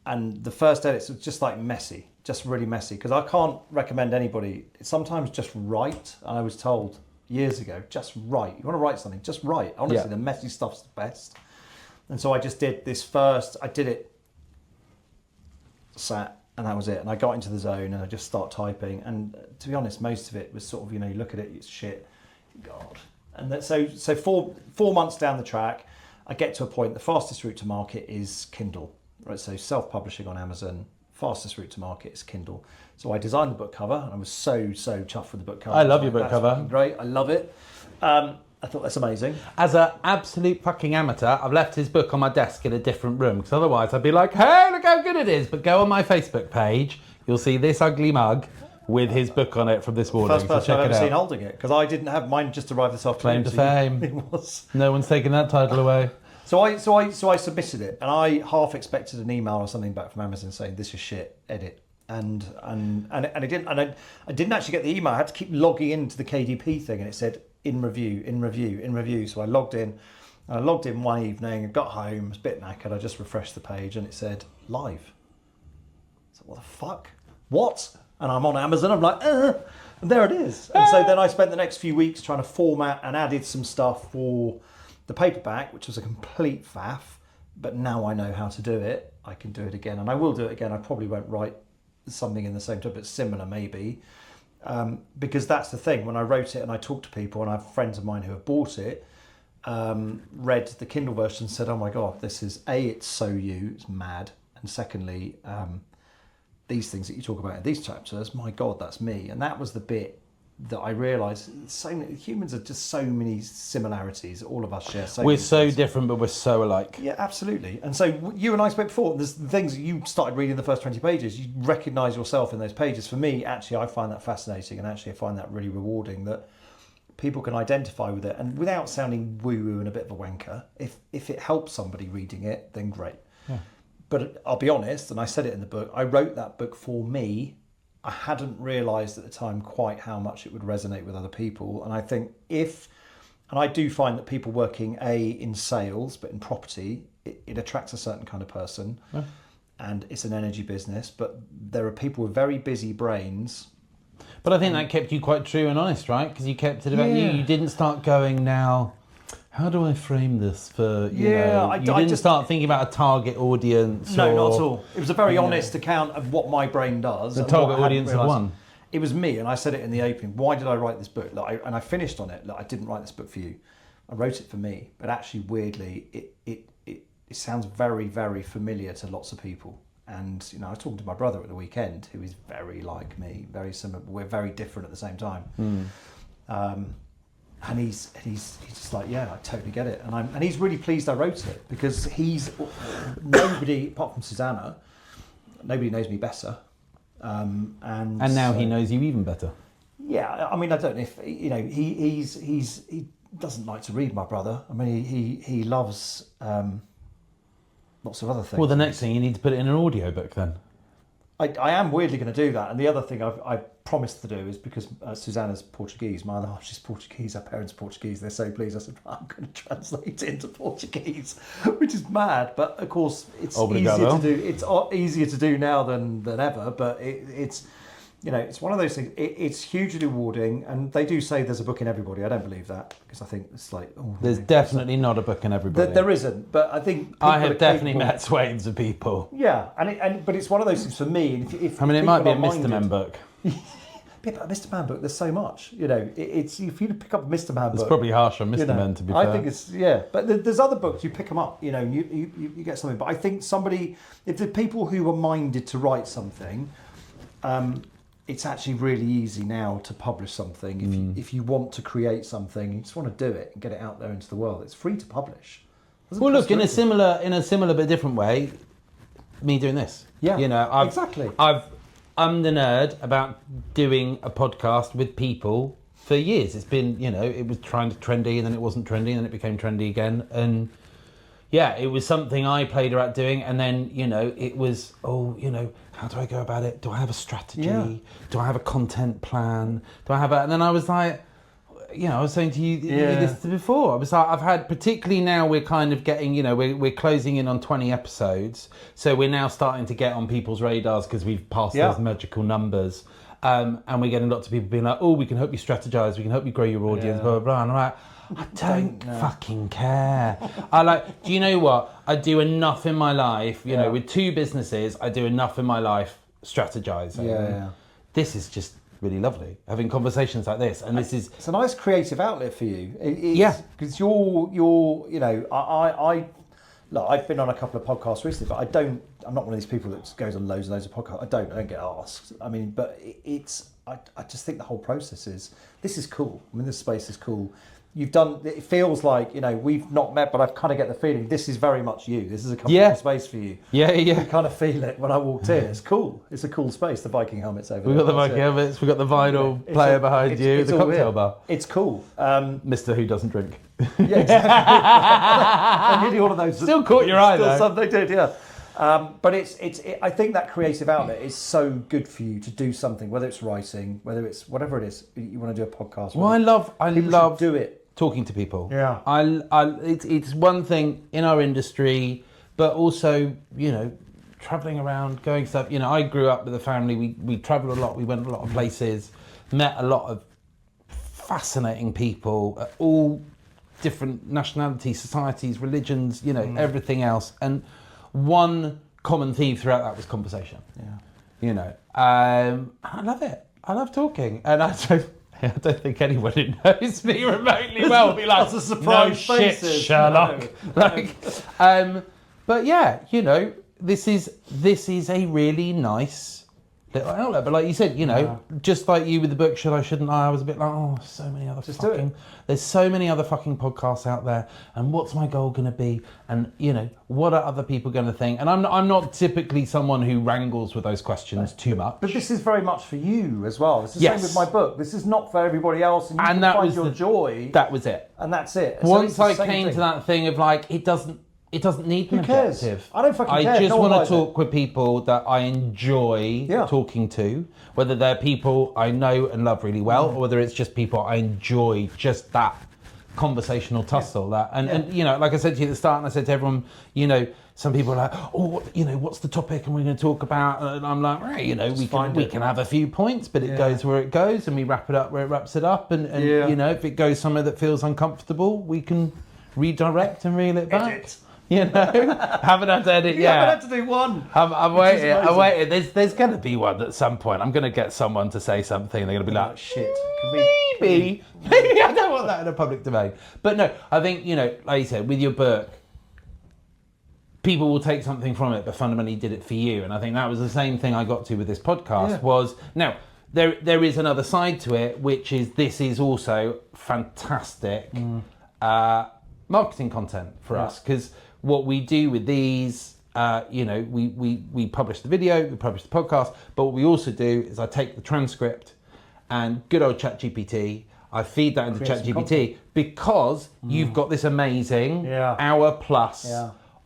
And the first edits were just like messy, just really messy. Because I can't recommend anybody, sometimes just write. I was told years ago, just write. You want to write something, just write. Honestly, the messy stuff's the best. And so I just did this first, I did it, sat, and that was it. And I got into the zone and I just start typing. And to be honest, most of it was sort of, you look at it, it's shit, God. And so 4 months down the track, I get to a point, the fastest route to market is Kindle, right? So self-publishing on Amazon, fastest route to market is Kindle. So I designed the book cover, and I was so chuffed with the book cover. I love your book cover. Great, I love it. I thought that's amazing. As an absolute fucking amateur, I've left his book on my desk in a different room, because otherwise I'd be like, hey, look how good it is. But go on my Facebook page, you'll see this ugly mug with his book on it from this morning. First person I've ever seen holding it, because I didn't have mine, just arrived this afternoon. Claim to fame. It was. No one's taken that title away. So I submitted it, and I half expected an email or something back from Amazon saying this is shit, edit. And it didn't. And I didn't actually get the email. I had to keep logging into the KDP thing, and it said in review. So I logged in. And I logged in one evening. I got home. I was a bit knackered. I just refreshed the page, and it said live. So what the fuck? What? And I'm on Amazon. I'm like, and there it is. And so then I spent the next few weeks trying to format and added some stuff for the paperback, which was a complete faff. But now I know how to do it. I can do it again, and I will do it again. I probably won't write something in the same time, but similar maybe, because that's the thing. When I wrote it and I talked to people, and I have friends of mine who have bought it, read the Kindle version, said, oh my God, this is it's so it's mad. And secondly, these things that you talk about in these chapters, my God, that's me. And that was the bit that I realised, humans are just so many similarities. All of us share so We're many so things. different, but we're so alike. Yeah, absolutely. And so you and I spoke before, there's the things that you started reading the first 20 pages, you recognise yourself in those pages. For me, actually, I find that fascinating, and actually I find that really rewarding, that people can identify with it. And without sounding woo-woo and a bit of a wanker, if it helps somebody reading it, then great. Yeah. But I'll be honest, and I said it in the book, I wrote that book for me. I hadn't realised at the time quite how much it would resonate with other people. And I think and I do find that people working in sales, but in property, it attracts a certain kind of person. Yeah. And it's an energy business, but there are people with very busy brains. But I think that kept you quite true and honest, right? Because you kept it about you. You didn't start going, now, how do I frame this for, you know? You didn't start thinking about a target audience. No, not at all. It was a very honest account of what my brain does. The target audience of one. It was me, and I said it in the opening. Why did I write this book? And I finished on it. I didn't write this book for you. I wrote it for me. But actually, weirdly, it sounds very, very familiar to lots of people. And I was talking to my brother at the weekend, who is very like me, very similar. But we're very different at the same time. And he's just like, yeah, I totally get it. And he's really pleased I wrote it, because nobody apart from Susanna, nobody knows me better. And now he knows you even better. Yeah, I mean, I don't know if he doesn't like to read, my brother. I mean, he loves lots of other things. Well, the next thing, you need to put it in an audiobook then. I am weirdly going to do that. And the other thing I promised to do is, because Susanna's Portuguese, my other half, she's Portuguese, her parents are Portuguese, they're so pleased. I said, I'm going to translate it into Portuguese, which is mad. But of course, it's easier to do. It's easier to do now than ever. But it's it's one of those things. It's hugely rewarding, and they do say there's a book in everybody. I don't believe that, because I think it's like there's definitely not a book in everybody. There isn't, but I think I have definitely met swathes of people. Yeah, but it's one of those things for me. If it might be a Mr. Man book. Yeah, but a Mr. Man book, there's so much. It's if you pick up a Mr. Man book, it's probably harsh on Mr. Man, to be fair. I think it's but there's other books you pick them up. And you get something. But I think if the people who are minded to write something, it's actually really easy now to publish something. If you want to create something, you just want to do it and get it out there into the world. It's free to publish. Well, look, in a similar but different way, me doing this. Yeah, exactly. I'm the nerd about doing a podcast with people for years. It's been, it was trying to trendy, and then it wasn't trendy, and then it became trendy again. And yeah, it was something I played about doing, and then, it was, how do I go about it? Do I have a strategy? Yeah. Do I have a content plan? And then I was like, I was saying to you this before. I was like, I've had, particularly now we're kind of getting, we're closing in on 20 episodes. So we're now starting to get on people's radars because we've passed those magical numbers. And we're getting lots of people being like, oh, we can help you strategize. We can help you grow your audience, blah, blah, blah. And I'm like, I don't fucking care. Do you know what? I do enough in my life, with 2 businesses, I do enough in my life strategizing. Yeah. This is just really lovely, having conversations like this. And this is... It's a nice creative outlet for you. Because I've been on a couple of podcasts recently, but I'm not one of these people that goes on loads and loads of podcasts. I don't get asked. I mean, but I just think the whole process this is cool. I mean, this space is cool. It feels like, we've not met, but I've kind of get the feeling this is very much you. This is a comfortable space for you. Yeah. I kind of feel it when I walked in. It's cool. It's a cool space. The Viking helmets over there. We've got the Viking helmets. We've got the vinyl player behind you. The cocktail bar. It's cool. Mr. Who doesn't drink. Yeah, exactly. And nearly all of those still caught your eye though. Some they did, yeah. But I think that creative outlet is so good for you to do something, whether it's writing, whether it's whatever it is. You want to do a podcast. Well, I love do it. Talking to people. Yeah. It's one thing in our industry, but also, traveling around, going stuff. I grew up with a family. We traveled a lot. We went a lot of places, met a lot of fascinating people at all different nationalities, societies, religions, everything else. And one common theme throughout that was conversation. Yeah. I love it. I love talking. And I don't think anyone who knows me remotely well will be like, Lots of surprise no faces. shit, Sherlock. No. But yeah, this is a really nice little outlet. But like you said, just like you with the book, should I, shouldn't I was a bit like, so many other there's so many other fucking podcasts out there, and what's my goal going to be, and what are other people going to think? And I'm not typically someone who wrangles with those questions too much. But this is very much for you as well. It's the same with my book. This is not for everybody else, and you can that find was your joy. That was it. And that's it. Once I came to that thing of like, it doesn't need an objective. I don't fucking care. I just want to talk with people that I enjoy talking to, whether they're people I know and love really well, or whether it's just people I enjoy just that conversational tussle. Like I said to you at the start, and I said to everyone, some people are like, what's the topic and we're going to talk about? And I'm like, right, we can have a few points, but it goes where it goes, and we wrap it up where it wraps it up. And if it goes somewhere that feels uncomfortable, we can redirect and reel it back. Haven't had to edit yet. Haven't had to do one. I'm waiting. There's going to be one at some point. I'm going to get someone to say something. They're going to be like, shit. Maybe I don't want that in a public domain. But no, I think, like you said, with your book, people will take something from it, but fundamentally did it for you. And I think that was the same thing I got to with this podcast was, now, there is another side to it, which is this is also fantastic marketing content for us, because what we do with these, we publish the video, we publish the podcast, but what we also do is I take the transcript and good old ChatGPT, I feed that into ChatGPT because you've got this amazing hour plus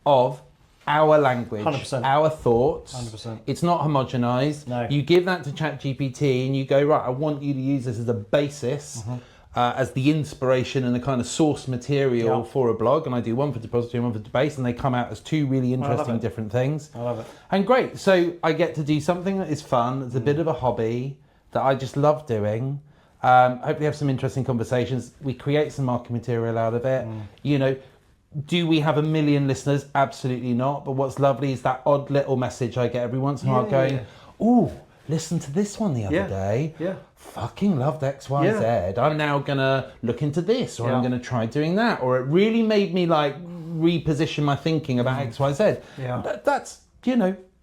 of our language, 100%. our thoughts. 100%. It's not homogenized. No. You give that to ChatGPT and you go, right, I want you to use this as a basis. As the inspiration and the kind of source material for a blog, and I do one for Depository and one for Debase, and they come out as 2 really interesting different things. I love it. And great, so I get to do something that is fun, it's a bit of a hobby that I just love doing. Hopefully have some interesting conversations. We create some marketing material out of it. Do we have 1 million listeners? Absolutely not. But what's lovely is that odd little message I get every once in a while going, ooh, listen to this one the other day. Fucking loved XYZ. I'm now gonna look into this, or I'm gonna try doing that, or it really made me like reposition my thinking about XYZ. That's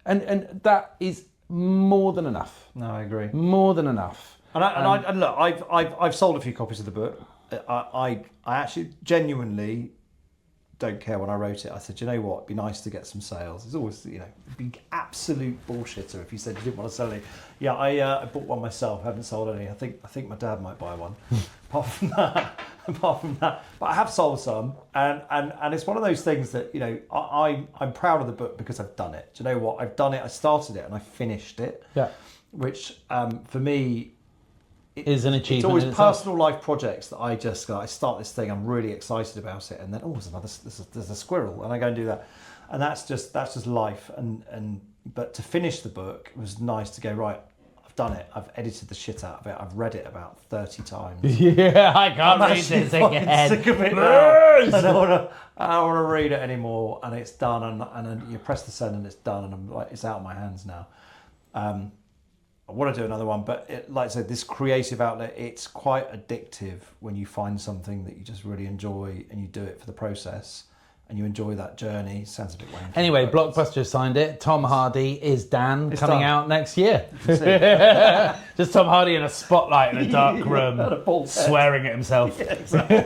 and that is more than enough. No, I agree. More than enough. And look, I've sold a few copies of the book. I actually genuinely don't care when I wrote it. I said, you know what, it'd be nice to get some sales. It's always, it'd be absolute bullshitter if you said you didn't want to sell any. Yeah, I bought one myself. I haven't sold any. I think my dad might buy one. apart from that, but I have sold some, and it's one of those things that I'm proud of the book because I've done it. Do you know what? I've done it. I started it and I finished it. Yeah. Which for me, is an achievement. It's always in itself. personal life projects that I start this thing, I'm really excited about it, and then there's a squirrel, and I go and do that, and that's just life. And but to finish the book, it was nice to go, right, I've done it, I've edited the shit out of it, I've read it about 30 times. Yeah, I can't I'm read actually this again. sick of it now. I don't want to read it anymore, and it's done, and then you press the send and it's done, and I'm like, it's out of my hands now. I want to do another one, but like I said, this creative outlet, it's quite addictive when you find something that you just really enjoy and you do it for the process and you enjoy that journey. Sounds a bit wanky. Anyway, Blockbuster signed it. Tom Hardy is Dan, It's coming done. out next year. You can see. Just Tom Hardy in a spotlight in a dark room, And a bald head. swearing at himself. Yeah, exactly.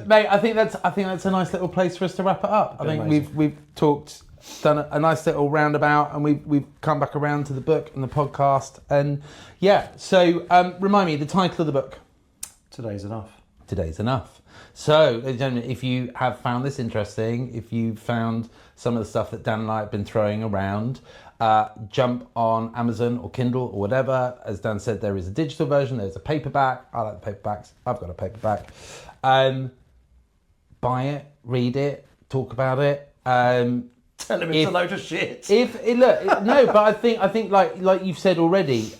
Mate, I think that's a nice little place for us to wrap it up. I think Amazing. we've talked, done a nice little roundabout, and we've come back around to the book and the podcast. And yeah, so remind me the title of the book. Today's enough. Today's enough. So, ladies and gentlemen, if you have found this interesting, if you found some of the stuff that Dan and I have been throwing around, jump on Amazon or Kindle or whatever. As Dan said, there is a digital version, there's a paperback. I like the paperbacks. I've got a paperback. Buy it, read it, talk about it. Tell him it's a load of shit. But I think like you've said already,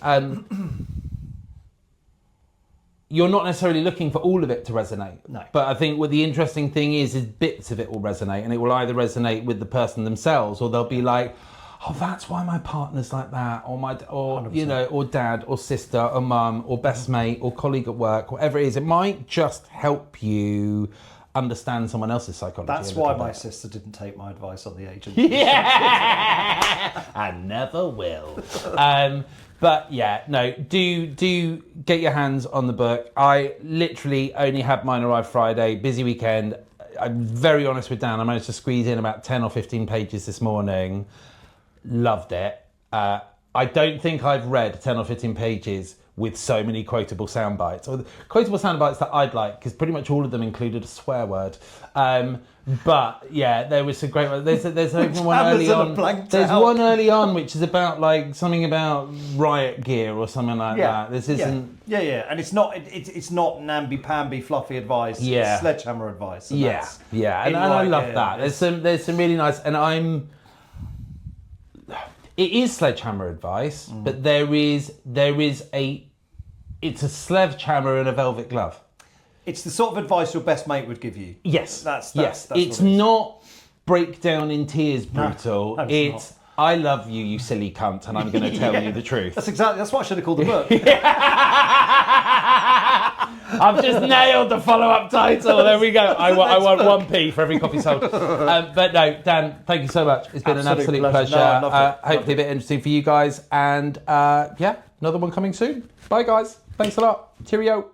you're not necessarily looking for all of it to resonate. No. But I think what the interesting thing is bits of it will resonate, and it will either resonate with the person themselves, or they'll be like, oh, that's why my partner's like that, or 100%. Or dad, or sister, or mum, or best mate, or colleague at work, whatever it is. It might just help you understand someone else's psychology. That's why my sister didn't take my advice on the agent. Yeah, I never will. But yeah, no, do get your hands on the book. I literally only had mine arrive Friday, busy weekend. I'm very honest with Dan, I managed to squeeze in about 10 or 15 pages this morning. Loved it. I don't think I've read 10 or 15 pages with so many quotable sound bites, or quotable sound bites that I'd like, because pretty much all of them included a swear word. But yeah, there was some great ones. There's even one early on. There's one early on which is about like something about riot gear or something like that. This isn't. Yeah, and it's not namby-pamby fluffy advice. Yeah. It's sledgehammer advice. And and I love that. There's some really nice, and it is sledgehammer advice, but it's a sledgehammer and a velvet glove. It's the sort of advice your best mate would give you. Yes. That's it's what it is. not break down in tears brutal. No, it's not. I love you, you silly cunt, and I'm going to tell you the truth. That's what I should have called the book. I've just nailed the follow-up title. There we go. I want 1p for every copy sold. But no, Dan, thank you so much. It's been an absolute pleasure. No, I loved it. Hopefully a bit interesting for you guys. And another one coming soon. Bye, guys. Thanks a lot. Cheerio.